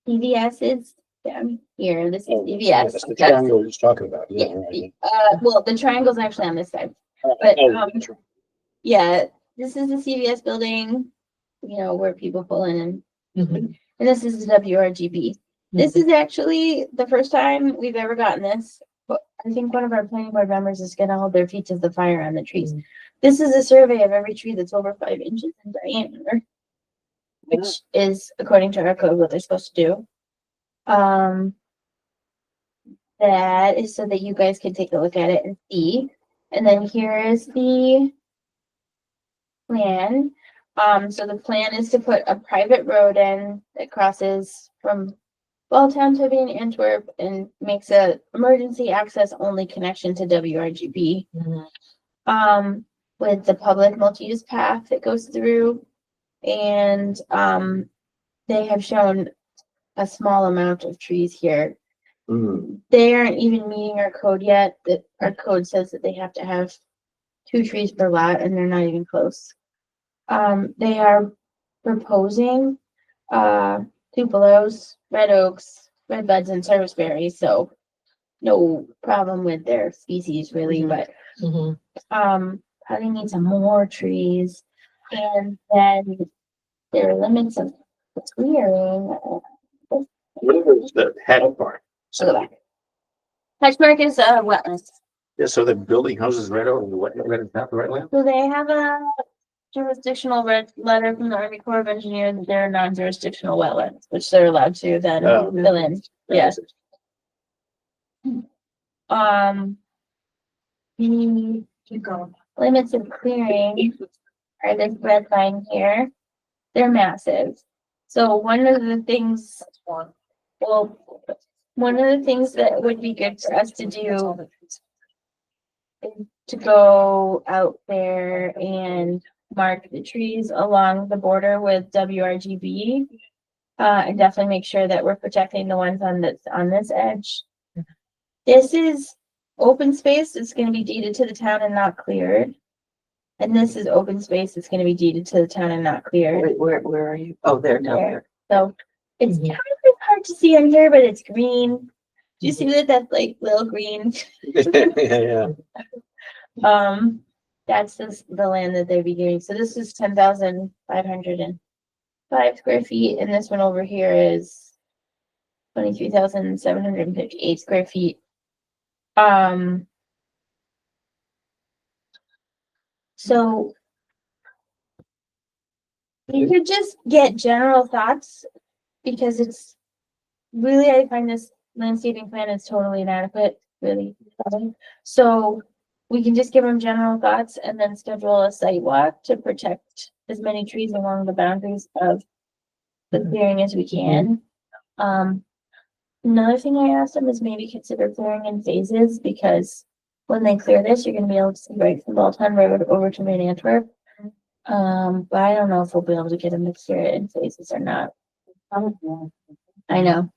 CVS is down here. This is CVS. That's the triangle you're just talking about. Yeah. Yeah, right. well, the triangle's actually on this side. But, Oh, that's right. Yeah, this is the CVS building, you know, where people pull in and Mhm. this is the WRGB. This is actually the first time we've ever gotten this. But I think one of our planning board members is gonna hold their feet to the fire on the trees. This is a survey of every tree that's over 5 inches in diameter, which is according to our code what they're supposed to do. That is so that you guys can take a look at it and see. And then here is the plan. So the plan is to put a private road in that crosses from Balltown to Van Antwerp and makes a emergency access only connection to WRGB. Mhm. With the public multi-use path that goes through. And, they have shown a small amount of trees here. They aren't even meeting our code yet, that our code says that they have to have 2 trees per lot and they're not even close. They are proposing, tupelos, red oaks, red buds and serviceberries, so no problem with their species really, but, Mhm. probably need some more trees. And then there are limits of clearing. Whatever is the head part. I'll go back. Hatchmark is wetlands. Yeah, so the building houses right over the wet, right at the right land? So they have a jurisdictional letter from the Army Corps of Engineers that they're non-jurisdictional wetlands, which they're allowed to then Oh. fill in. Yes. The Keep going. limits of clearing are this red line here. They're massive. So one of the things, well, one of the things that would be good for us to do is to go out there and mark the trees along the border with WRGB. And definitely make sure that we're protecting the ones on this edge. This is open space. It's gonna be deeded to the town and not cleared. And this is open space. It's gonna be deeded to the town and not cleared. Wait, where are you? Oh, there, down there. So it's Mhm. kind of hard to see on here, but it's green. Do you see that? That's like little green. Yeah. That's the land that they'd be getting. So this is 10,505 square feet, and this one over here is 23,758 square feet. So you could just get general thoughts because it's really, I find this landscaping plan is totally inadequate, really. So we can just give them general thoughts and then schedule a site walk to protect as many trees along the boundaries of the clearing as we can. Another thing I asked them is maybe consider clearing in phases because when they clear this, you're gonna be able to see right from Balltown Road over to Van Antwerp. But I don't know if we'll be able to get them to clear it in phases or not. I know.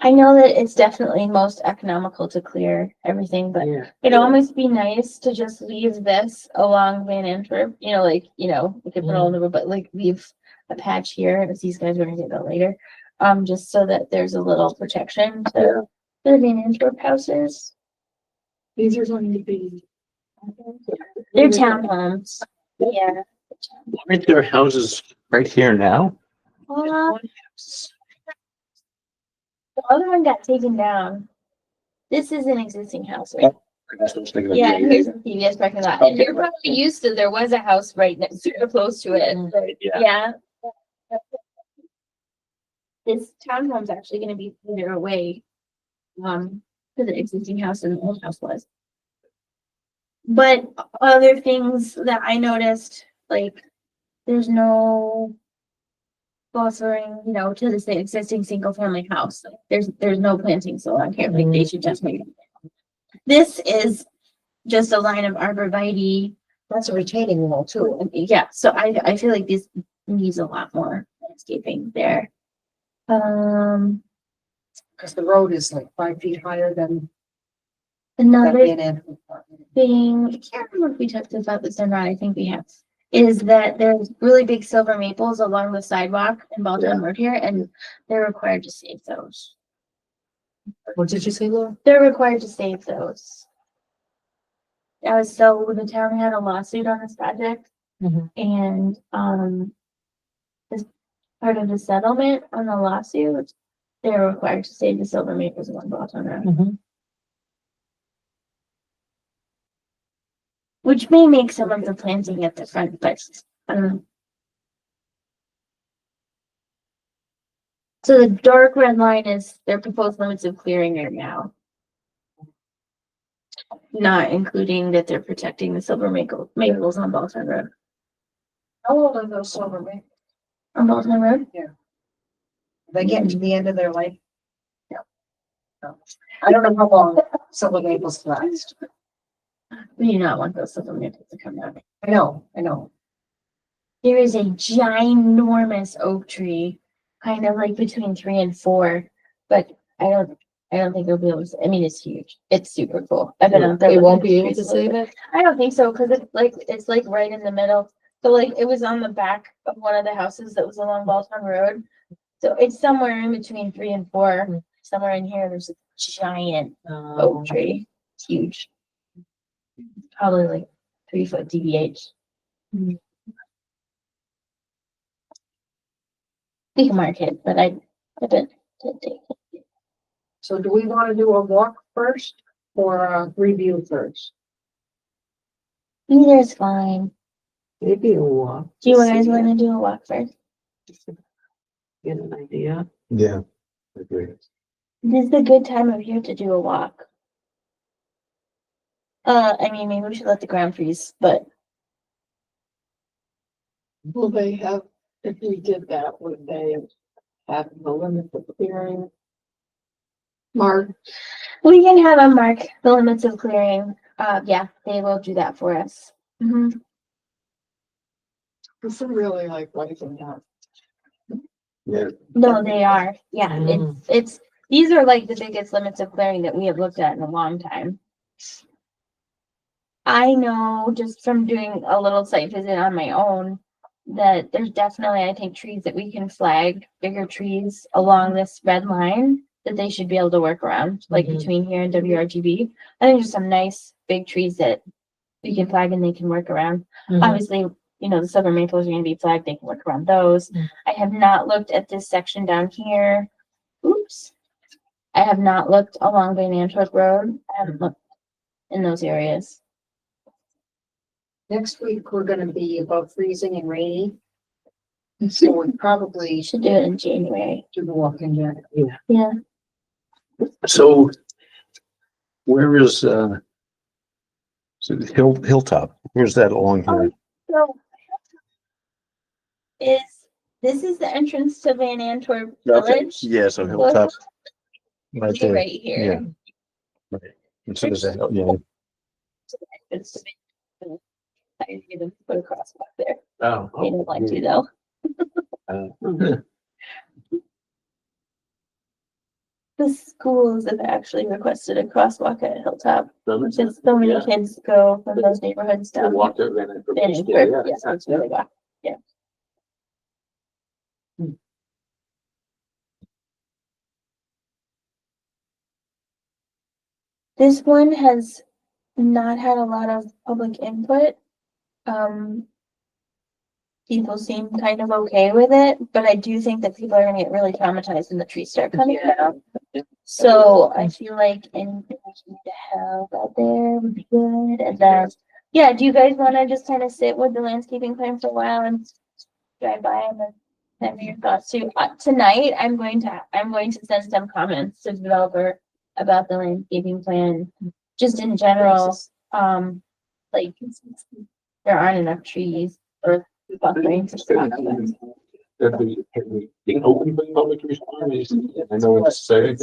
I know that it's definitely most economical to clear everything, but Yeah. it'd almost be nice to just leave this along Van Antwerp, we could put all in the road, but like leave a patch here, as these guys are gonna get that later. Just so that there's a little protection to the Van Antwerp houses. These are going to be. They're townhomes. Yeah. Aren't there houses right here now? The other one got taken down. This is an existing house, right? I guess I was thinking of Yeah, the- here's the CVS parking lot. And Okay. you're probably used to, there was a house right next to, close to it. Right, yeah. Yeah. This townhome's actually gonna be further away. To the existing house than the old house was. But other things that I noticed, like, there's no buffering, to this existing single family house. There's no plantings along here, like they should just make. This is just a line of arborvitae. That's a retaining wall too. Yeah, so I feel like needs a lot more landscaping there. Cause the road is like 5 feet higher than that Another Van Antwerp apartment. thing, I can't remember if we talked about this or not, I think we have, is that there's really big silver maples along the sidewalk in Baldwin Road here, and they're required to save those. What did you say, Laura? They're required to save those. So the town had a lawsuit on this project, Mhm. and, as part of the settlement on the lawsuit, they're required to save the silver maples along Baldwin Road. Mhm. Which may make some of the planting at the front, but, so the dark red line is their proposed limits of clearing right now. Not including that they're protecting the silver maples on Baldwin Road. How old are those silver maples? On Baldwin Road? They getting to the end of their life? No. I don't know how long silver maples last. We do not want those silver maples to come down. I know. There is a ginormous oak tree, kind of like between 3 and 4, but I don't think it'll be able to, I mean, it's huge. It's super cool. I've been out there. They looking won't at be the able to trees a little save bit. it? I don't think so, because it's like right in the middle. So like it was on the back of one of the houses that was along Baldwin Road. So it's somewhere in between 3 and 4. Somewhere in here, there's a giant oak tree. It's huge. Probably like 3 foot DBH. Mhm. We can mark it, but I bet to take it. So do we want to do a walk first or a review first? Either is fine. Maybe a walk. Do you to guys see want it, to do a walk first? Get an idea. Yeah. Agree. This is a good time of year to do a walk. I mean, maybe we should let the ground freeze, but Will they have, if we did that, would they have the limit of clearing? Mark, we can have them mark the limits of clearing. Yeah, they will do that for us. this is really like wiping out. Yeah. No, they are. Yeah, Mm. it's these are like the biggest limits of clearing that we have looked at in a long time. I know just from doing a little site visit on my own that there's definitely, I think, trees that we can flag, bigger trees along this red line that they should be able to work around, like Mhm. between here and WRGB. I think there's some nice big trees that we can flag and they can work around. Mhm. Obviously, the silver maples are gonna be flagged, they can work around those. Mhm. I have not looked at this section down here. Oops. I have not looked along Van Antwerp Road. I haven't looked in those areas. Next week, we're gonna be above freezing and rainy. So we probably We should do it in January. do the walk in January. Yeah. So where is, so the Hilltop, where's that along here? So this is the entrance to Van Antwerp Okay, Village. yeah, so Hilltop. Right there, Right here. right. And so does that, yeah. It's to be- I need to put a crosswalk there. Oh. They don't like to though. The schools have actually requested a crosswalk at Hilltop, since so many kids go from those neighborhoods down. Walk there, then. Van Antwerp. Yeah, that's where they go. Yeah. This one has not had a lot of public input. People seem kind of okay with it, but I do think that people are gonna get really traumatized when the trees start coming down. So I feel like anything we can do to help out there would be good. And then, yeah, do you guys wanna just kind of sit with the landscaping plan for a while and drive by and then have your thoughts too? Tonight, I'm going to send some comments to the developer about the landscaping plan, just in general. Like there aren't enough trees or buffering to talk about. Have we been open for public response? I know it's saying.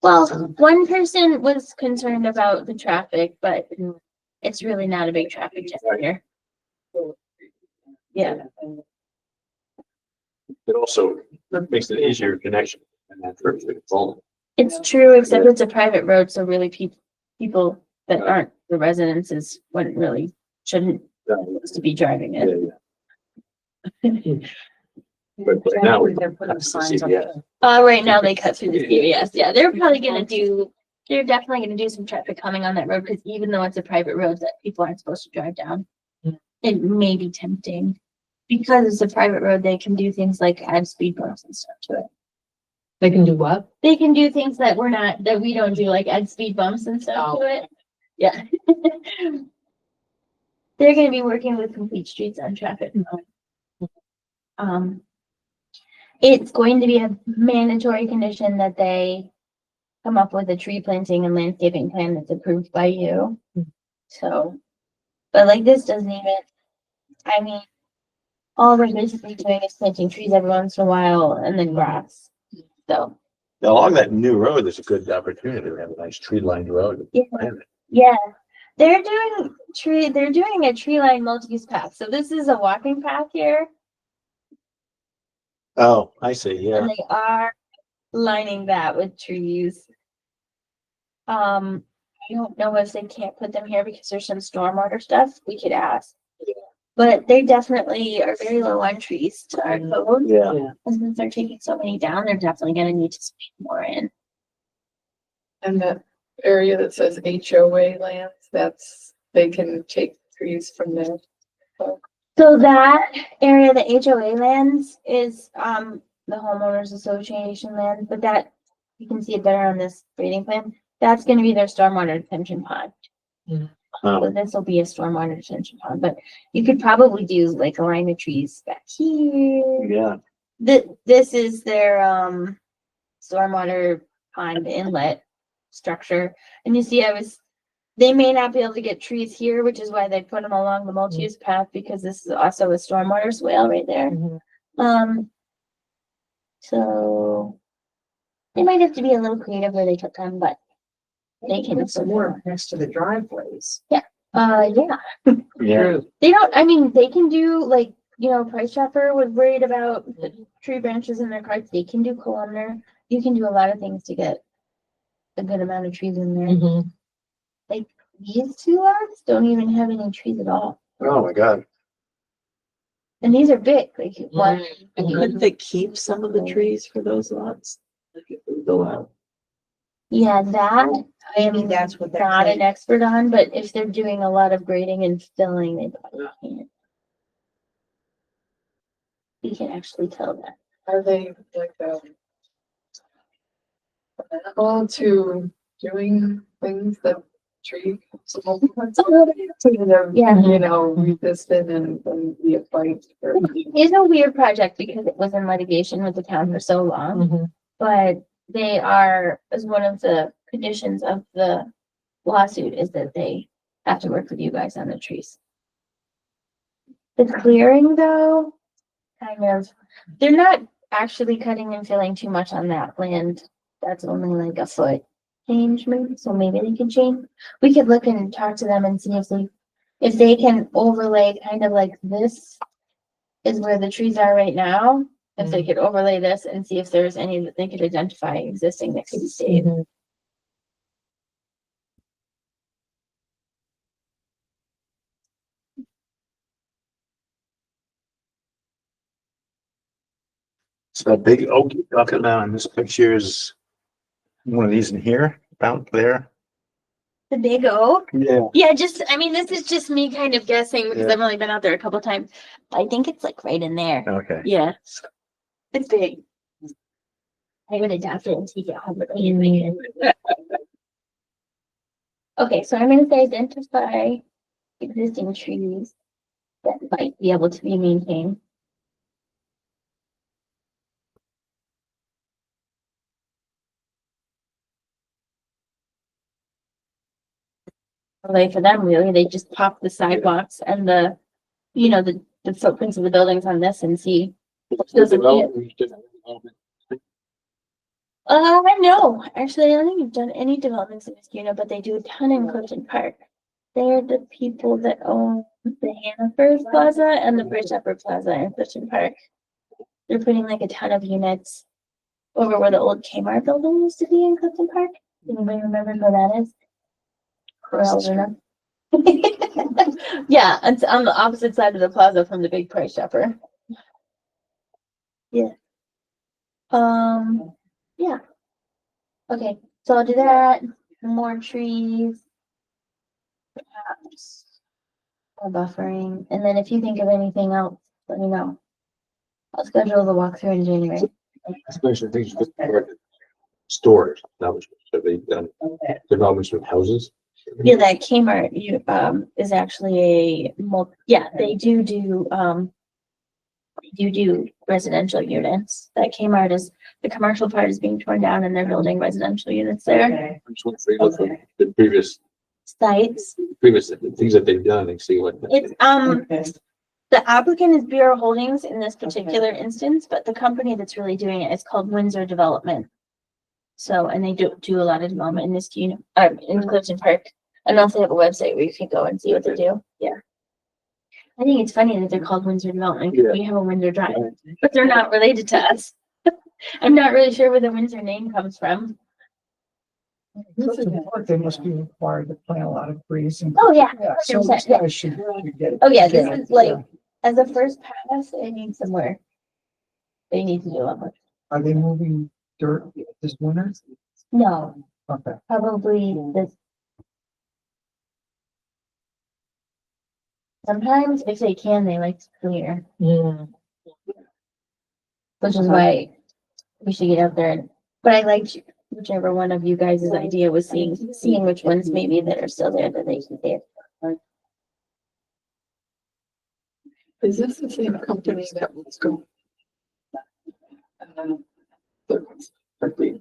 Well, one person was concerned about the traffic, but it's really not a big traffic jam here. Yeah, It also makes it easier connection and that first fall. it's true, except it's a private road, so really people that aren't the residences wouldn't really, shouldn't to be driving Yeah, it. yeah. But now we They're putting have signs up CVS. there. Right now they cut through the CVS. Yeah, they're definitely gonna do some traffic coming on that road, because even though it's a private road that people aren't supposed to drive down, it may be tempting. Because it's a private road, they can do things like add speed bumps and stuff to it. They can do what? They can do things that we don't do, like add speed bumps and stuff to it. Yeah. They're gonna be working with Complete Streets on traffic. It's going to be a mandatory condition that they come up with a tree planting and landscaping plan that's approved by you. So, but like this doesn't even, I mean, all they're basically doing is planting trees every once in a while and then grass. So, Along that new road, there's a good opportunity to have a nice tree lined road. yeah. Yeah, they're doing a tree line multi-use path. So this is a walking path here, Oh, I see, yeah. and they are lining that with trees. I don't know if they can't put them here because there's some stormwater stuff. We could ask. But they definitely are very low on trees to our code. Yeah. And since they're taking so many down, they're definitely gonna need to speak more in. And that area that says HOA lands, they can take trees from there. So that area, the HOA lands, is the homeowners association land, but that, you can see it better on this grading plan. That's gonna be their stormwater detention pond. So this will be a stormwater detention pond, but you could probably do like a line of trees back here. Yeah. This is their stormwater pond inlet structure. And you see, they may not be able to get trees here, which is why they put them along the multi-use path, because this is also a stormwater swale right there. So they might have to be a little creative where they took them, but they can Put some more next to the driveways. yeah. Yeah. They don't, I mean, they can do like, Price Chopper was worried about the tree branches in their carts. They can do columnar. You can do a lot of things to get a good amount of trees in there. Like these two lots don't even have any trees at all. Oh, my God. And these are big, like one. And couldn't they keep some of the trees for those lots? Like if we go out. Yeah, that I Maybe am that's what they're not an saying. expert on, but if they're doing a lot of grading and filling, they probably can't. We can actually tell that. Are they like, amenable to doing things that tree? Yeah. Resistant and be a fight. It's a weird project because it was in litigation with the town for so long, but they are, as one of the conditions of the lawsuit is that they have to work with you guys on the trees. The clearing though, kind of, they're not actually cutting and filling too much on that land. That's only like a foot change maybe, so maybe they can change. We could look and talk to them and see if they can overlay kind of like this is where the trees are right now. If they could overlay this and see if there's any that they could identify existing that could be saved. So that big oak you're talking about in this picture is one of these in here, about there. The big oak. Yeah. Yeah, I mean, this is just me kind of guessing because Yeah. I've only been out there a couple times. I think it's like right in there. Okay. Yeah. It's big. I would adopt it and take it home with me and make it. Okay, so I'm gonna say identify existing trees that might be able to be maintained. Like for them, really, they just pop the sidewalks and the footprints of the buildings on this and see. Doesn't need No, actually, I don't think we've done any developments in Mosquito, but they do a ton in Clifton Park. They're the people that own the Hannaford Plaza and the Bridge Upper Plaza in Clifton Park. They're putting like a ton of units over where the old Kmart building used to be in Clifton Park. Anybody remember where that is? Or Alderna? Yeah, it's on the opposite side of the plaza from the big Price Chopper. Yeah. Yeah. Okay, so I'll do that. More trees. Perhaps. More buffering, and then if you think of anything else, let me know. I'll schedule the walkthrough in January. Especially things with storage, have they done developments with houses? Yeah, that Kmart, is actually yeah, they do residential units. That Kmart is, the commercial part is being torn down and they're building residential units there. Just want to look at the previous Sites, things that they've done and see what. it's, the applicant is Bureau Holdings in this particular instance, but the company that's really doing it is called Windsor Development. So, and they do a lot of development in this in Clifton Park. And also have a website where you can go and see what they do. Yeah. I think it's funny that they're called Windsor Development because we have a Windsor Drive, but they're not related to us. I'm not really sure where the Windsor name comes from. They must be required to plant a lot of trees and. Oh, yeah. Yeah, so 100%, these yeah. guys should get it. Oh, yeah, this is like, as a first pass, they need somewhere. They need to do a lot more. Are they moving dirt this winter? No, Okay. probably this. Sometimes if they can, they like to clear, Yeah. which is why we should get out there. But I liked whichever one of you guys' idea was seeing which ones maybe that are still there that they can do. Is this the same company that was going? The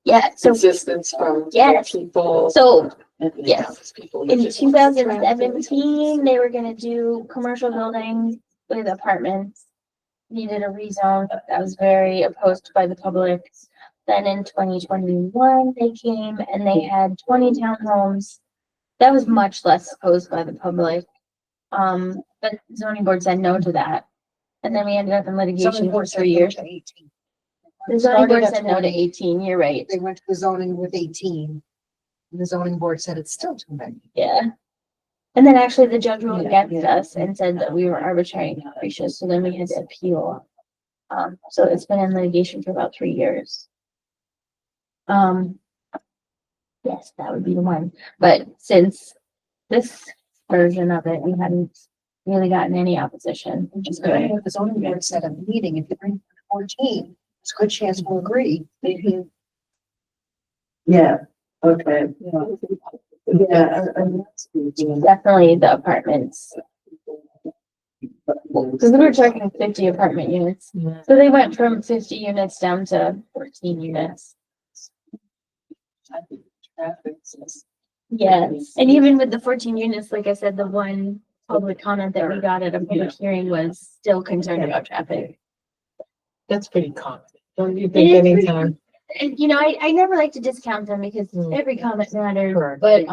Yeah, so, Resistance from Yes. people. so Yes. in 2017, they were gonna do commercial buildings with apartments. Needed a rezone, that was very opposed by the public. Then in 2021, they came and they had 20 townhomes. That was much less opposed by the public. But zoning board said no to that. And then we ended up in litigation for 3 years. The zoning board said no to 18, you're right, They went to the zoning with 18. And the zoning board said it's still too many. yeah. And then actually the judge ruled against us and said that we were arbitrary and capricious, so then we had to appeal. So it's been in litigation for about 3 years. Yes, that would be the one, but since this version of it, we hadn't really gotten any opposition, which is good. The zoning board said at a meeting, if you bring 14, there's a good chance we'll agree. Yeah, okay. Yeah. Definitely the apartments. Cause we were talking 50 apartment units, Yeah. so they went from 50 units down to 14 units. Yeah, and even with the 14 units, like I said, the one public comment that we got at a public hearing was still concerned about traffic. That's pretty common. Don't you It think is pretty- anytime? And you know, I never like to discount them because every comment matters, Correct. but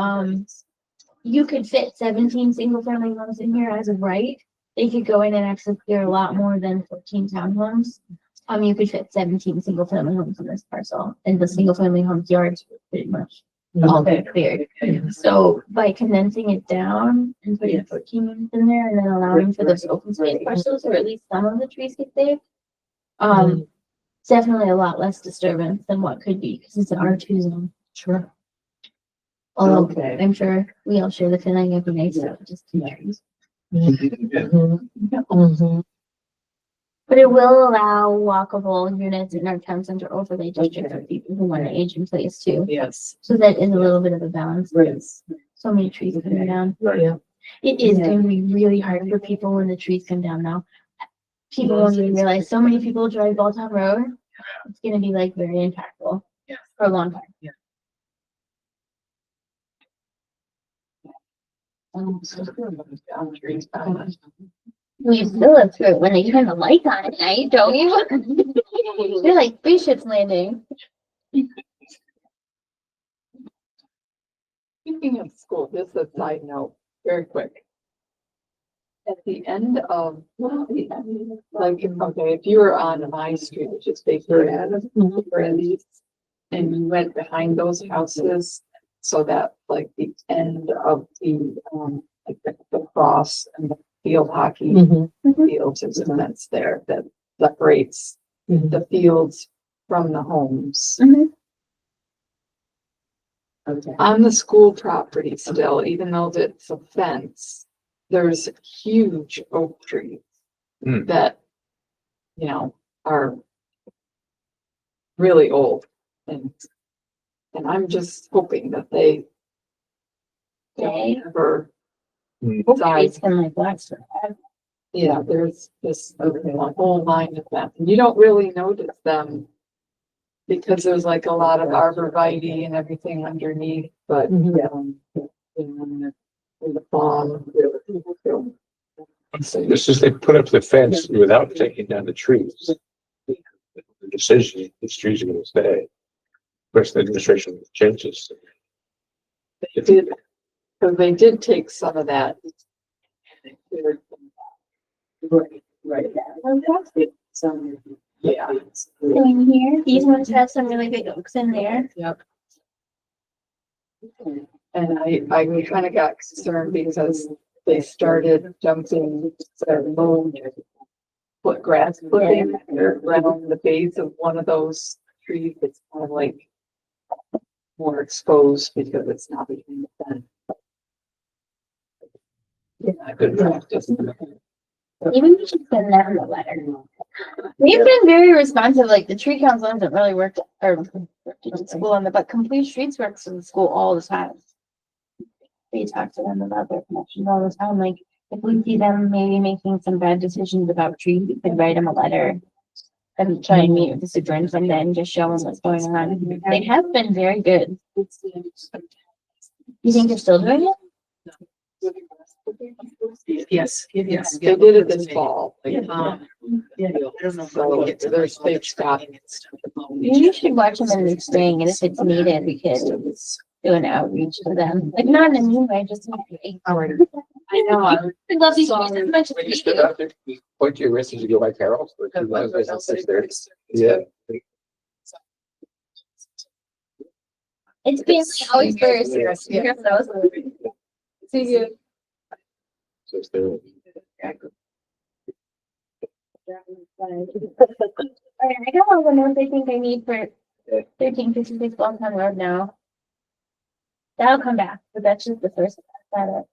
you could fit 17 single family homes in here as of right. They could go in and actually clear a lot more than 14 townhomes. You could fit 17 single family homes in this parcel, and the single family homes yards were pretty much all been cleared. So by condensing it down and putting 14 units in there and then allowing for those open space parcels, or at least some of the trees get saved. It's definitely a lot less disturbance than what could be, because it's an R2 zone. Sure. Although Okay. I'm sure we all share the feeling of nice to just two trees. Mhm. Mhm. But it will allow walkable units in our town center overlay district for people who want to age in place too. Yes. So that is a little bit of a balance. Because so many trees coming down. Yeah. It is going to be really hard for people when the trees come down now. People won't even realize so many people drive Balltown Road. It's gonna be like very impactful for a long time. We still live through it when they turn the lights on at night, don't you? They're like spaceships landing. Speaking of school, just a side note, very quick. At the end of, like, okay, if you were on my street, which is Baker Ave, and you went behind those houses, so that like the end of the, like the cross and the field hockey Mhm. fields, there's a fence there that separates the fields from the homes. Mhm. Okay. On the school property still, even though it's a fence, there's huge oak trees Hmm. that, you know, are really old and I'm just hoping that they Okay. don't ever Oak die. trees can like last forever. Yeah, there's this whole line of them. You don't really notice them because there's like a lot of arborvitae and everything underneath, but in the fall. This is, they put up the fence without taking down the trees. The decision, these trees are gonna stay. Of course, the administration changes. They did, because they did take some of that. Right. Yeah. In here, these ones have some really big oaks in there. Yep. And I kind of got concerned because they started dumping their load, put grass clipping around the base of one of those trees. It's kind of like more exposed because it's not between the fence. Yeah, good practice. Maybe we should send them a letter. They've been very responsive, like the tree council hasn't really worked or worked in school on the, but Complete Streets works in school all the time. We talk to them about their connections all the time, like if we see them maybe making some bad decisions about trees, we could write them a letter. And try and meet with the superintendent and just show them what's going on. They have been very good. You think they're still doing it? Yes, Yes, they did it this fall. I don't know. So there's big stuff. You should watch them in the spring, and if it's needed, we could do an outreach to them. Like not in a mean way, just. I know. I love these trees as much as When you we stood do. out there, you point to your wrist as you go by Carol's. Yeah. It's been always first. Yeah. See you. So it's there. Alright, I got all the notes I think I need for 1356 Longtown Road now. That'll come back, but that's just the first data.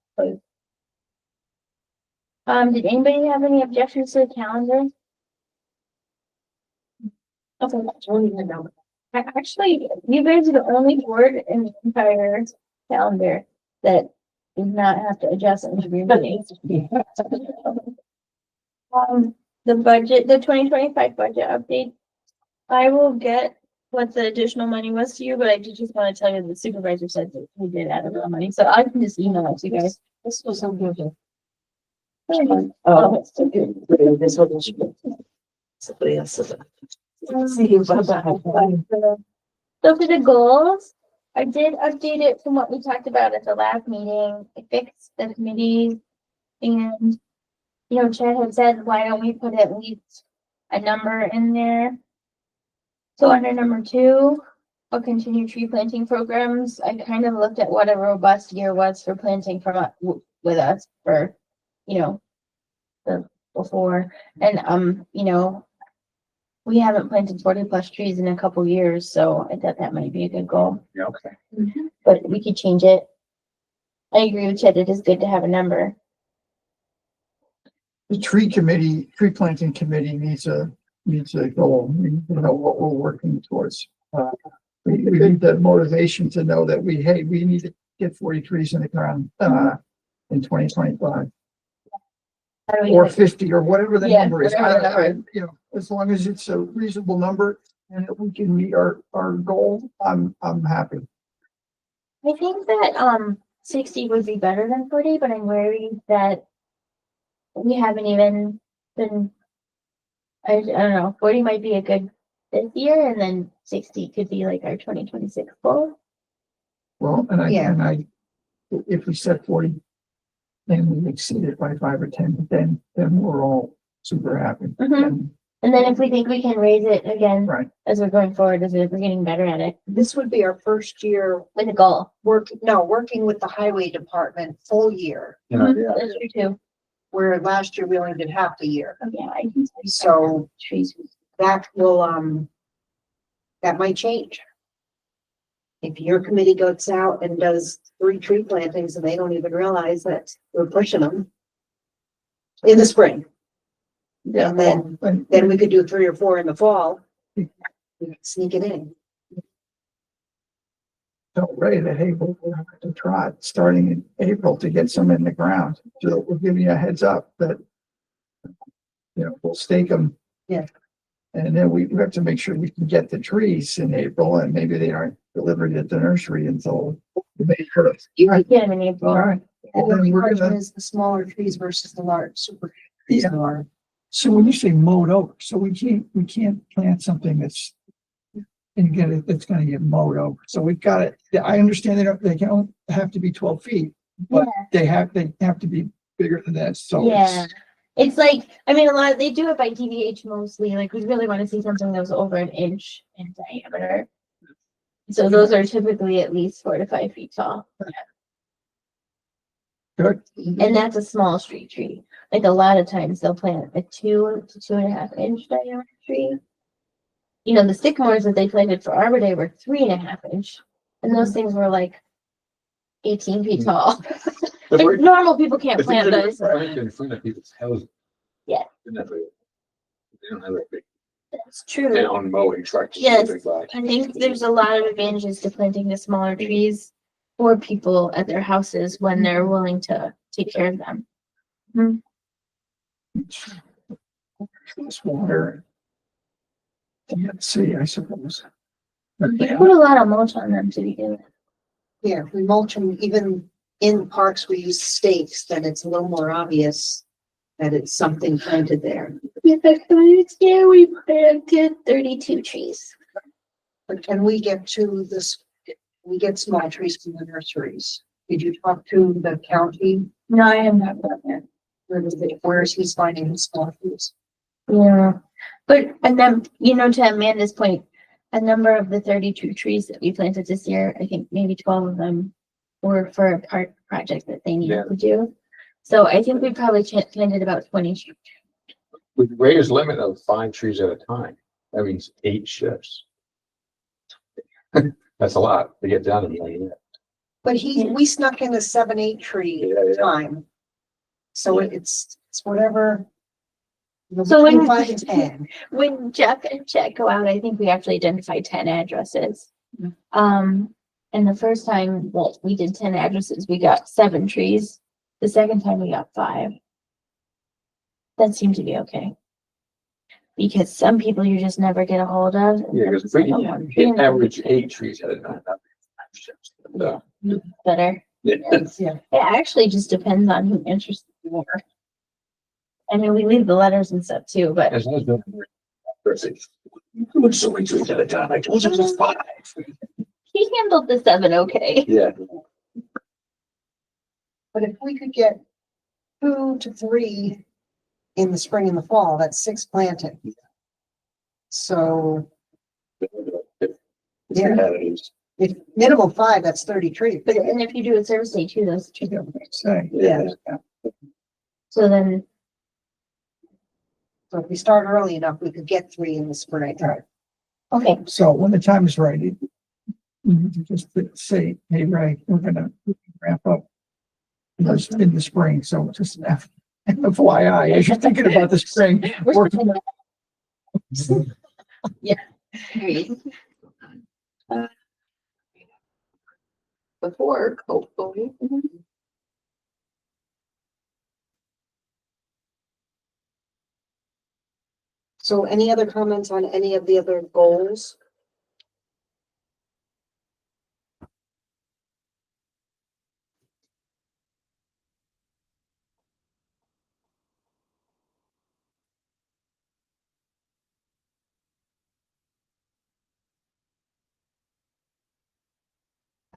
Did anybody have any objections to the calendar? Okay, that's really good. Actually, you guys are the only board in the entire calendar that does not have to adjust into your meetings. The budget, the 2025 budget update. I will get what the additional money was to you, but I did just want to tell you the supervisor said that we did add a little money, so I can just email it to you guys. This was so good. Oh, this one. Somebody else said that. See you, bye-bye. So for the goals, I did update it from what we talked about at the last meeting. I fixed the committees and, you know, Chad had said, why don't we put at least a number in there? So under number 2, I'll continue tree planting programs. I kind of looked at what a robust year was for planting from with us for, you know, the before, and you know, we haven't planted 40+ trees in a couple years, so I thought that might be a good goal. Yeah, okay. But we could change it. I agree with Chad, it is good to have a number. The tree planting committee needs a goal. We need to know what we're working towards. We need that motivation to know that we need to get 40 trees in the ground, in 2025. How do we Or do it? 50 or whatever the Yeah, number is. whatever the number. You know, as long as it's a reasonable number and that we can meet our goal, I'm happy. I think that 60 would be better than 40, but I'm worried that we haven't even been, I don't know, 40 might be a good this year, and then 60 could be like our 2026 goal. Well, and Yeah. if we set 40, then we exceed it by 5 or 10, then we're all super happy. Mhm. And then if we think we can raise it again Right. as we're going forward, as we're getting better at it, This would be our first year with a goal. working with the highway department full year, That's true too. where last year we only did half the year. Oh, yeah, I can. see So trees. that will, that might change. If your committee goes out and does 3 tree plantings and they don't even realize that we're pushing them in the spring, Yeah. and then we could do 3 or 4 in the fall. We could sneak it in. Tell Ray that, hey, we'll have to try starting in April to get some in the ground. So we'll give you a heads up that, we'll stake them. Yeah. And then we have to make sure we can get the trees in April, and maybe they aren't delivered at the nursery until May 1st. You could get them in April. All right. And Well, the then we're question gonna, is the smaller trees versus the large super trees. Yeah. So when you say mowed over, so we can't plant something that's and get it, that's gonna get mowed over. So we've got it. I understand they don't have to be 12 feet, but they have to be bigger than that. So Yeah. It's like, I mean, they do it by DVH mostly, like, we really want to see something that was over an inch in diameter. So those are typically at least 4 to 5 feet tall. good. And that's a small street tree. Like a lot of times they'll plant a 2 to 2.5 inch diameter tree. You know, the sycamores that they planted for Arbor Day were 3.5 inch. And those things were like 18 feet tall. But And normal people can't the things plant that are those. planted in front of people's houses. Yeah. They're not very- They don't have that big That's true. down mowing trucks. Yes. I think there's a lot of advantages to planting the smaller trees for people at their houses when they're willing to take care of them. It's water. Can't see, I suppose. But You put a lot of mulch on them to begin with. Yeah, if we mulch them, even in parks, we use stakes, then it's a little more obvious that it's something planted there. This year we planted 32 trees. But can we get to this, we get small trees from the nurseries? Did you talk to the county? No, I have not done that. Where is he finding the small trees? Yeah, but, and then, you know, to Amanda's point, a number of the 32 trees that we planted this year, I think maybe 12 of them were for a park project that they needed to do. So I think we probably planted about 20 trees. With Ray's limit of 5 trees at a time, that means 8 shifts. That's a lot to get done in one year. But Yeah. we snuck in a 7-8 tree Yeah. time. So it's whatever. So Between when- 5 and 10. When Jeff and Chet go out, I think we actually identified 10 addresses. And the first time that we did 10 addresses, we got 7 trees. The second time we got 5. That seemed to be okay. Because some people you just never get a hold of. and Yeah, they're because just like, "Oh, one tree and average 8 trees at a time. Not 5 shifts. Yeah. better. Yeah. Yeah. It actually just depends on who interested you more. I mean, we leave the letters and stuff too, but As long as they're perfect. You do so many trees at a time. I told you it was 5. he handled the 7 okay. Yeah. But if we could get 2 to 3 in the spring and the fall, that's 6 planted. So yeah, if minimum 5, that's 30 trees. But and if you do a service day too, those trees. Say, Yeah. So then, So if we start early enough, we could get 3 in the spring. Right. okay, so when the time is right, you need to just say, hey, Ray, we're gonna wrap up in the spring, so just an FYI, as you're thinking about the spring. working on- agreed. Before, hopefully. So any other comments on any of the other goals?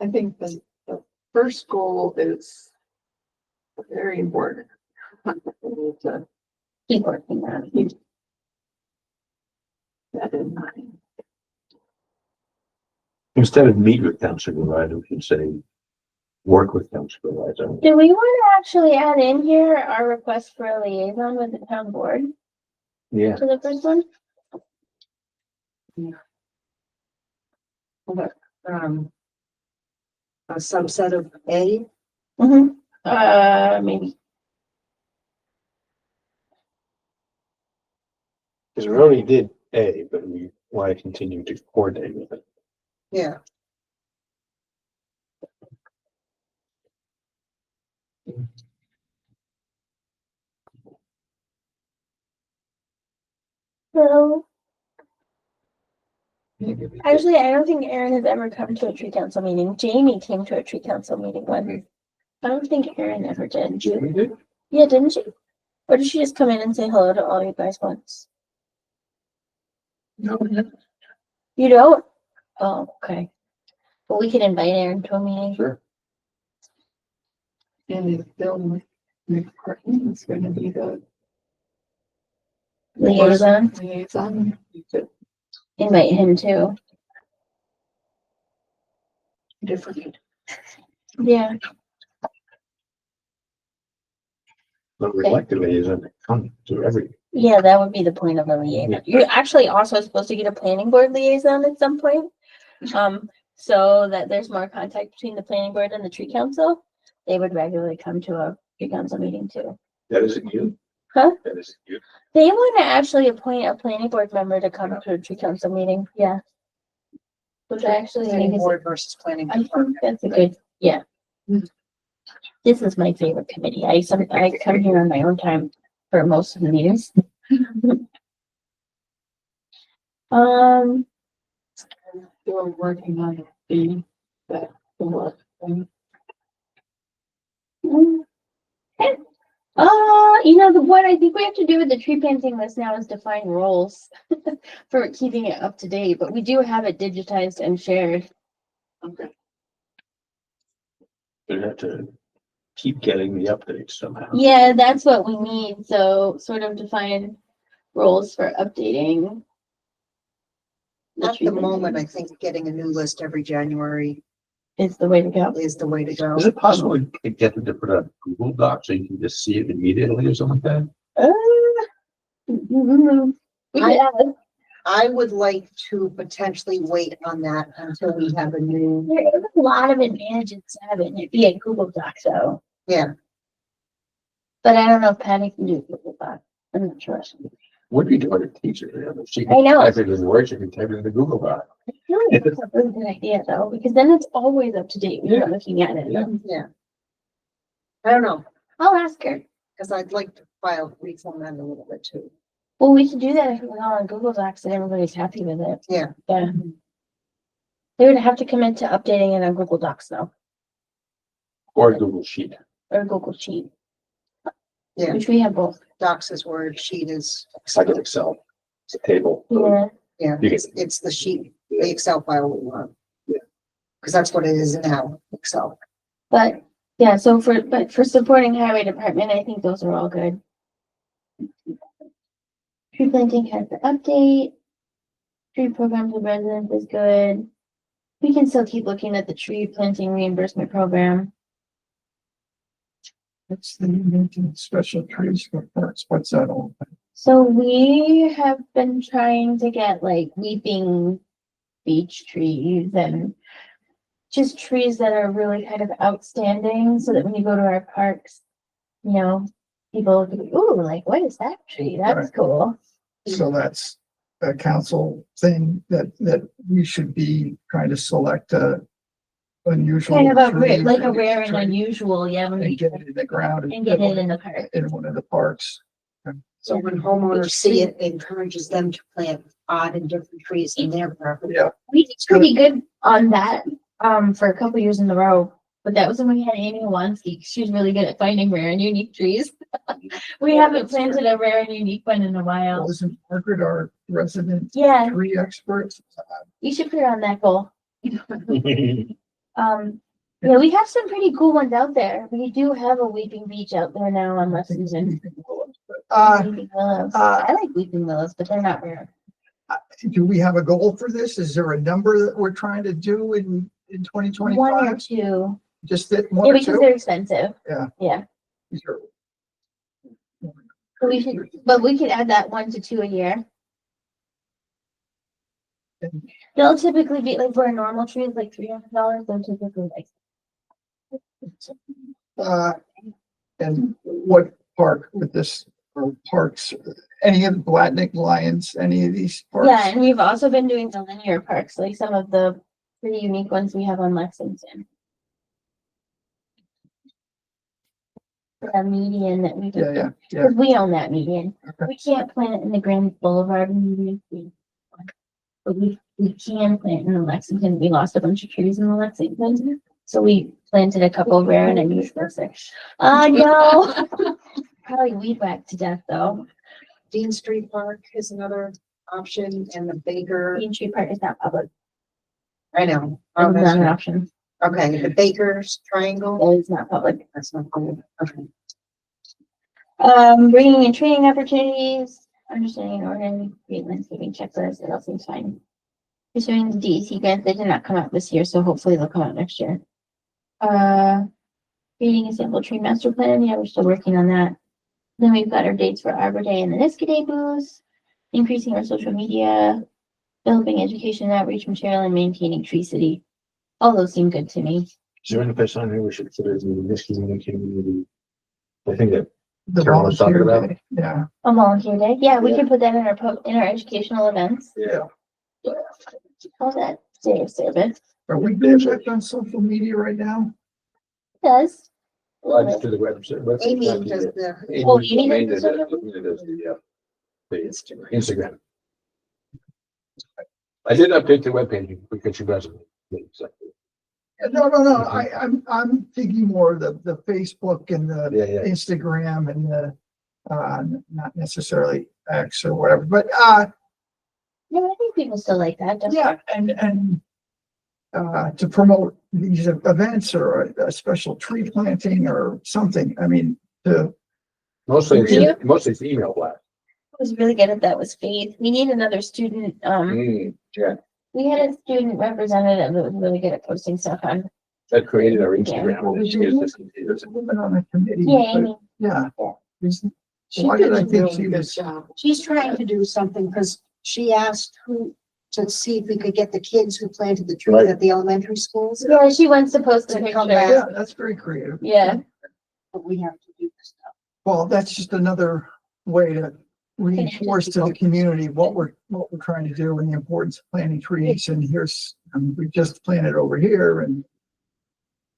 I think the first goal is very important. We need to Keep working on it. keep that in mind. Instead of meet with town supervisor, we should say work with town supervisor. Do we want to actually add in here our request for a liaison with the town board Yeah. to the first one? A subset of A, Maybe. Because we already did A, but we want to continue to coordinate with it. yeah. So, actually, I don't think Erin has ever come to a tree council meeting. Jamie came to a tree council meeting once. I don't think Erin ever did. We did? Yeah, didn't she? Or did she just come in and say hello to all you guys once? No. You don't? Oh, okay. Well, we could invite Erin to a meeting. Sure. And if Bill McCartney is gonna be the Liaison, liaison, you could invite him too. different. Yeah. But we like the liaison to come to every, Yeah, that would be the point of a liaison. You're actually also supposed to get a planning board liaison at some point. So that there's more contact between the planning board and the tree council. They would regularly come to a tree council meeting too. that isn't you? Huh? That isn't you. They want to actually appoint a planning board member to come to a tree council meeting, yeah. Which I actually think Planning is, board versus planning I think department. that's a good, yeah. This is my favorite committee. I come here on my own time for most of the meetings. You're working on the, that, thing. What I think we have to do with the tree planting list now is define roles for keeping it up to date, but we do have it digitized and shared. Okay. We have to keep getting the updates somehow. Yeah, that's what we need. So sort of define roles for updating. At tree the moment, I planting think getting a new list every January is the way to go. is the way to go. Is it possible to get them to put a Google Doc so you can just see it immediately or something like that? Yeah. I would like to potentially wait on that until we have a new, There is a lot of advantages to having it be a Google Doc, though. yeah, But I don't know if Patty can do Google Doc. I'm not sure. What do you do with a teacher? Yeah, but she I know. Type it in Word, you can type it in the Google Doc. I feel like that's a really good idea, though, because then it's always up to date when you're looking at it. yeah. I don't know, I'll ask her. because I'd like to file, reformat a little bit too. Well, we should do that if we're all on Google Docs and everybody's happy with it. Yeah. Yeah. They would have to commit to updating it on Google Docs, though, Or Google Sheet. or Google Sheet, Yeah, which we have both. Docs is Word, sheet is, It's like an Excel. It's a table. Yeah. yeah, You can- it's the sheet, the Excel file we want. Yeah. Because that's what it is now, Excel. But, yeah, but for supporting highway department, I think those are all good. Tree planting has the update. Tree programs with residents is good. We can still keep looking at the tree planting reimbursement program. It's the maintenance special trees for parks. What's that all? So we have been trying to get like weeping beech trees and just trees that are really kind of outstanding so that when you go to our parks, you know, people can be, ooh, like, what is that tree? That's Right. cool. So that's a council thing that we should be trying to select a unusual. Kind of a tree like a and rare and tree unusual, yeah, when And we get it in the ground. and get it in the park. In one of the parks. So when homeowners see it, it encourages them to plant odd and different trees in their property. Yeah, We did pretty good on that, for a couple years in a row. But that was when we had Amy Walensky. She's really good at finding rare and unique trees. We haven't planted a rare and unique one in a while. wasn't Margaret our resident Yeah, tree expert? you should put her on that goal. Yeah, we have some pretty cool ones out there. We do have a Weeping Beach out there now on Lexington. Weeping Willows. I like Weeping Willows, but they're not rare. Do we have a goal for this? Is there a number that we're trying to do in twenty One or twenty-five? two. Just that Yeah, one or because two? they're expensive. Yeah. Yeah. Sure. So we should, but we could add that 1 to 2 a year. They'll typically be like for a normal tree, it's like $300. They're typically like And what park with this, or parks, any of the Blatnick Lions, any of these parks? yeah, and we've also been doing the linear parks, like some of the pretty unique ones we have on Lexington. The median that we Yeah, did, yeah, yeah. because we own that median. Okay. We can't plant it in the Grand Boulevard median. But we can plant in the Lexington. We lost a bunch of trees in the Lexington. So we planted a couple rare and unusual there. No. Probably weed whacked to death though. Dean Street Park is another option and the Baker, Bean Tree Park is not public. I know. It's Oh, that's not an right. option. Okay, the Baker's Triangle, It is not public. that's not cool. Okay. Bringing in training opportunities, understanding and ordering, create landscaping checklists, it all seems fine. Pursuing the DEC grant, they did not come out this year, so hopefully they'll come out next year. Creating a sample tree master plan, yeah, we're still working on that. Then we've got our dates for Arbor Day and the Niska Day booths, increasing our social media, developing education and outreach material, and maintaining Tree City. All those seem good to me. Is there any place on here we should consider this community? I think that The Carol was talking volunteer about. day, yeah, A volunteer day, yeah, we Yeah. can put that in in our educational events. Yeah. Call that day of service. are we doing that on social media right now? It does. Well, I just do the website. Amy does the, Oh, Amy Amy does does the the Instagram. I did update the webpage because you guys. No, I'm thinking more of the Facebook and the Yeah, yeah. Instagram and the, not necessarily X or whatever, but, No, I think people still like that, don't yeah, and to promote these events or a special tree planting or something, I mean, to, Mostly, Yeah. mostly it's email blast. Who was really good at that was Faith. We need another student, Yeah, we had a student representative that was really good at posting stuff on. that created our Instagram. well, and there's she is this- a woman on the committee. Yeah, but- Amy. Yeah. Yeah. Is- She Why did did I a think really she good was? job. she's trying to do something because she asked who, to see if we could get the kids who planted the trees Right. at the elementary schools. Yeah, she wants to post a To come picture. back. Yeah, that's very creative. Yeah, But we have to do this stuff. Well, that's just another way to reinforce to the community what we're trying to do and the importance of planting trees. And here's, we just planted over here and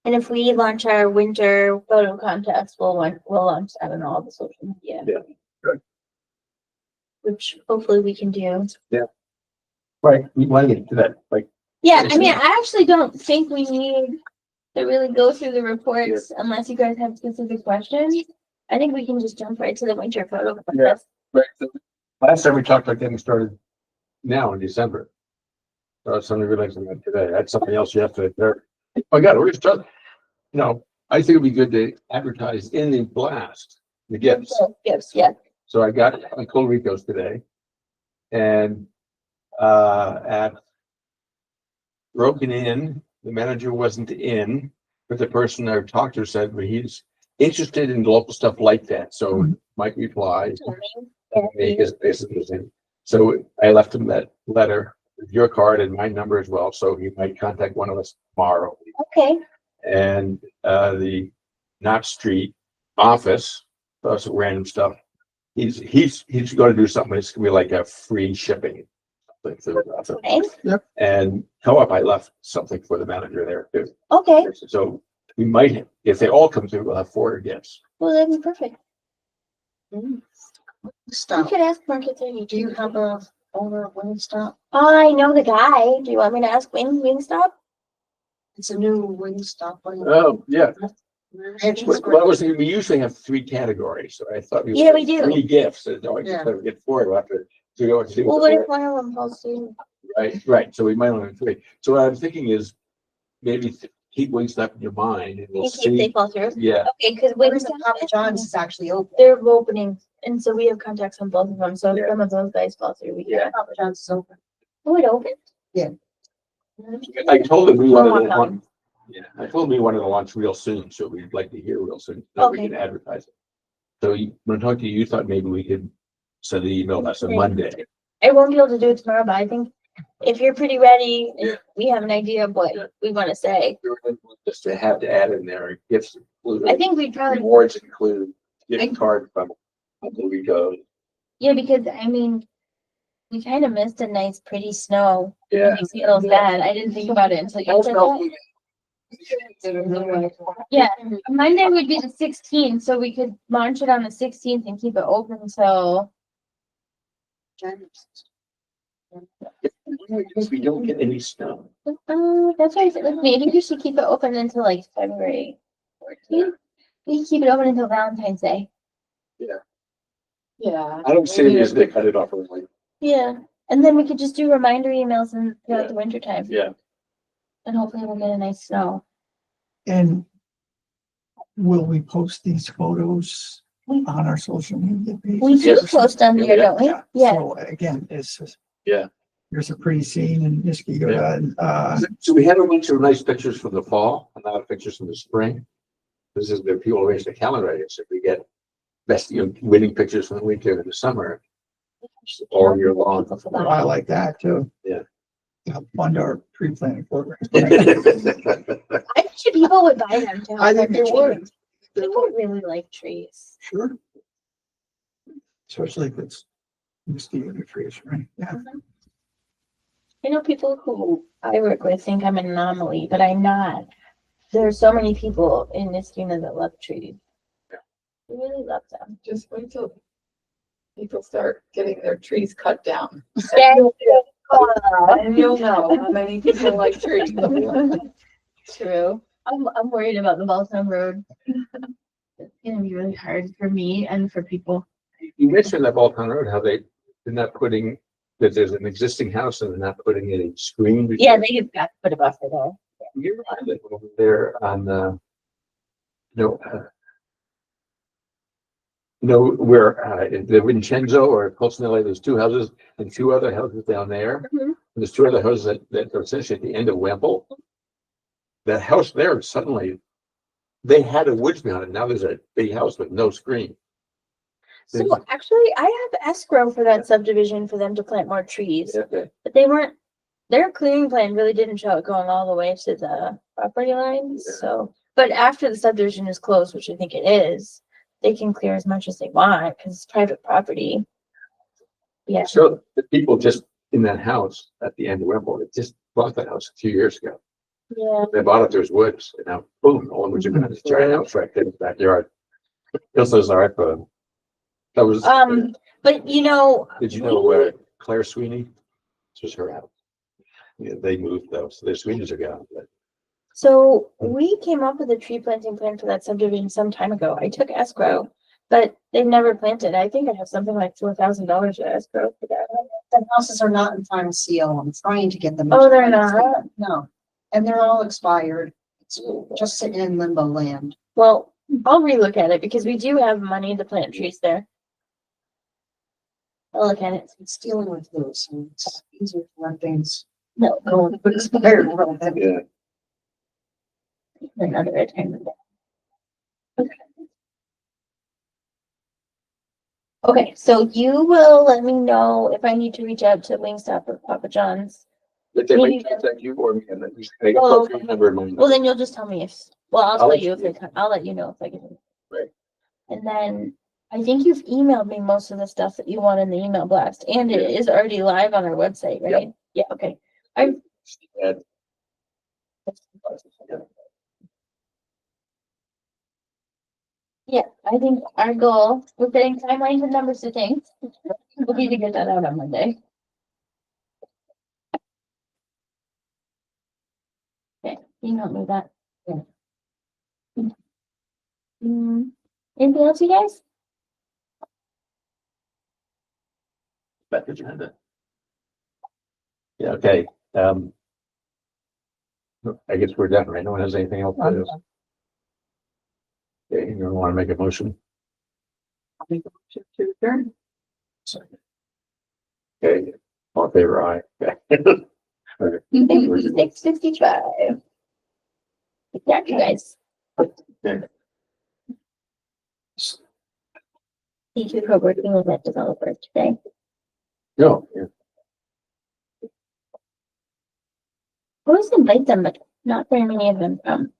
and if we launch our winter photo contest, we'll launch that on all the social media. Yeah. Good. Which hopefully we can do. Right, we want to get to that, like, Yeah, I mean, I actually don't think we need to really go through the reports unless you guys have specific questions. I think we can just jump right to the winter photo contest. right. Last time we talked about getting started now in December. So somebody realizing that today, that's something else you have to, oh my God, we're starting. No, I think it'd be good to advertise in the blast, the gifts. So, gifts, yeah. So I got Uncle Rico's today. And at Broken Inn, the manager wasn't in, but the person I talked to said, well, he's interested in local stuff like that. So Mike replied. Make his business in. So I left him that letter with your card and my number as well. So he might contact one of us tomorrow. Okay, And the Knott Street office, some random stuff. He's going to do something. It's gonna be like a free shipping. okay, And co-op, I left something for the manager there too. okay. So we might, if they all come through, we'll have 4 gifts. Well, that'd be perfect. We Stop. could ask Market 30. Do you have a owner of Wingstop? I know the guy. Do you want me to ask Wingstop? It's a new Wingstop. Oh, yeah. Ranch Well, is great. we usually have 3 categories, so I thought. Yeah, we do. 3 gifts, and no, I Yeah. just have to get 4, we'll have to figure out what to do. Well, with what the if one of them falls through? Right, so we might only have 3. So what I'm thinking is maybe keep Wings up in your mind and we'll In case they see. fall through. Yeah, Okay, because Where's Wings the Papa John's is actually open. they're opening, and so we have contacts on both of them, so if some of those guys fall through, we Yeah. can. Papa John's is open. Oh, it opened? Yeah. I told him we wanted Oh, to wow. launch. Yeah, I told him we wanted to launch real soon, so we'd like to hear real soon, so we Okay. can advertise it. So when I talked to you, you thought maybe we could send an email us on Monday. I won't be able to do it tomorrow, but I think if you're pretty ready, and we have an idea of what we want to say. Just to have to add in there, gifts included. I think we'd probably, Rewards include gift card from Uncle Rico. yeah, because I mean, we kind of missed a nice, pretty snow. Yeah. It feels bad. I didn't think about it until you said that. Yeah, Monday would be the 16th, so we could launch it on the 16th and keep it open until, Because we don't get any snow. that's why I said, like, maybe we should keep it open until like February 14th. We can keep it open until Valentine's Day. Yeah. I don't see any reason to cut it off early. Yeah, and then we could just do reminder emails and throughout the winter time. Yeah. And hopefully we'll get a nice snow. And will we post these photos We- on our social media pages? We do post on there, don't we? Yeah. So again, it's just. Yeah. Here's a pretty scene in Niskayuna, and, So we have a bunch of nice pictures from the fall, a lot of pictures from the spring. This is the people arrange the calendar, I guess, if we get best, winning pictures from the winter and the summer. All year long. I like that too. Yeah. Help fund our tree planting program. I bet you people would buy them to I help think the they would. trees. People really like trees. Sure. Especially if it's Niskayuna trees, right? Yeah. I know people who I work with think I'm an anomaly, but I'm not. There are so many people in Niskayuna that love trees. I really love them. Just wait till people start getting their trees cut down. And you'll know how many people like trees. True. I'm worried about the Balsam Road. It's gonna be really hard for me and for people. You mentioned that Balkan Road, how they're not putting, that there's an existing house and they're not putting any screen. Yeah, they have got to put a buffer there. You're right, over there on, where, the Vincenzo or Colsonelli, there's two houses and two other houses down there. Mhm. And there's two other houses that are essentially at the end of Wemple. That house there, suddenly, they had a woods behind it. Now there's a big house with no screen. So actually, I have escrow for that subdivision for them to plant more trees, Okay. but they weren't, their clearing plan really didn't show it going all the way to the property lines, Yeah. so. But after the subdivision is closed, which I think it is, they can clear as much as they want, because it's private property. Yeah, So the people just in that house at the end of Wemple, they just bought that house a few years ago. yeah, They bought it, there's woods, and now boom, all the woods are gone. This giant house right there in the backyard. Feels so sorry for them. That was, but you know. did you know where Claire Sweeney? This was her house. Yeah, they moved though, so their Sweeneys are gone, but So we came up with a tree planting plan for that subdivision some time ago. I took escrow, but they never planted. I think I have something like $4,000 for escrow for that. The houses are not in final CO. I'm trying to get them. Oh, they're not? No, and they're all expired. It's just sitting in limbo land. Well, I'll relook at it because we do have money to plant trees there. I'll look at it. It's dealing with those, and it's easier to run things No, going, but it's expired. a little bit. yeah. another retirement. Okay, so you will let me know if I need to reach out to Wingstop or Papa John's. But they Maybe might contact you or me, and then they got Oh, both phone number and mine. Well, then you'll just tell me if, well, I'll I'll tell let you you if they come, I'll let you know if I get it. Right. And then I think you've emailed me most of the stuff that you want in the email blast, and it is already live on our website, right? Yeah, okay. And- Yeah, I think our goal, we're getting timelines and numbers to things. We'll need to get that out on Monday. Okay, email me that. Yeah. Anything else, you guys? Back agenda. Yeah, okay, I guess we're done, right? No one has anything else to do. Okay, you want to make a motion? I'll make a motion to adjourn. Okay, all in favor, aye. Okay. 6:55. Yeah, you guys. Okay. Thank you for working with that developer today. No, yeah. Always invite them, but not very many of them come.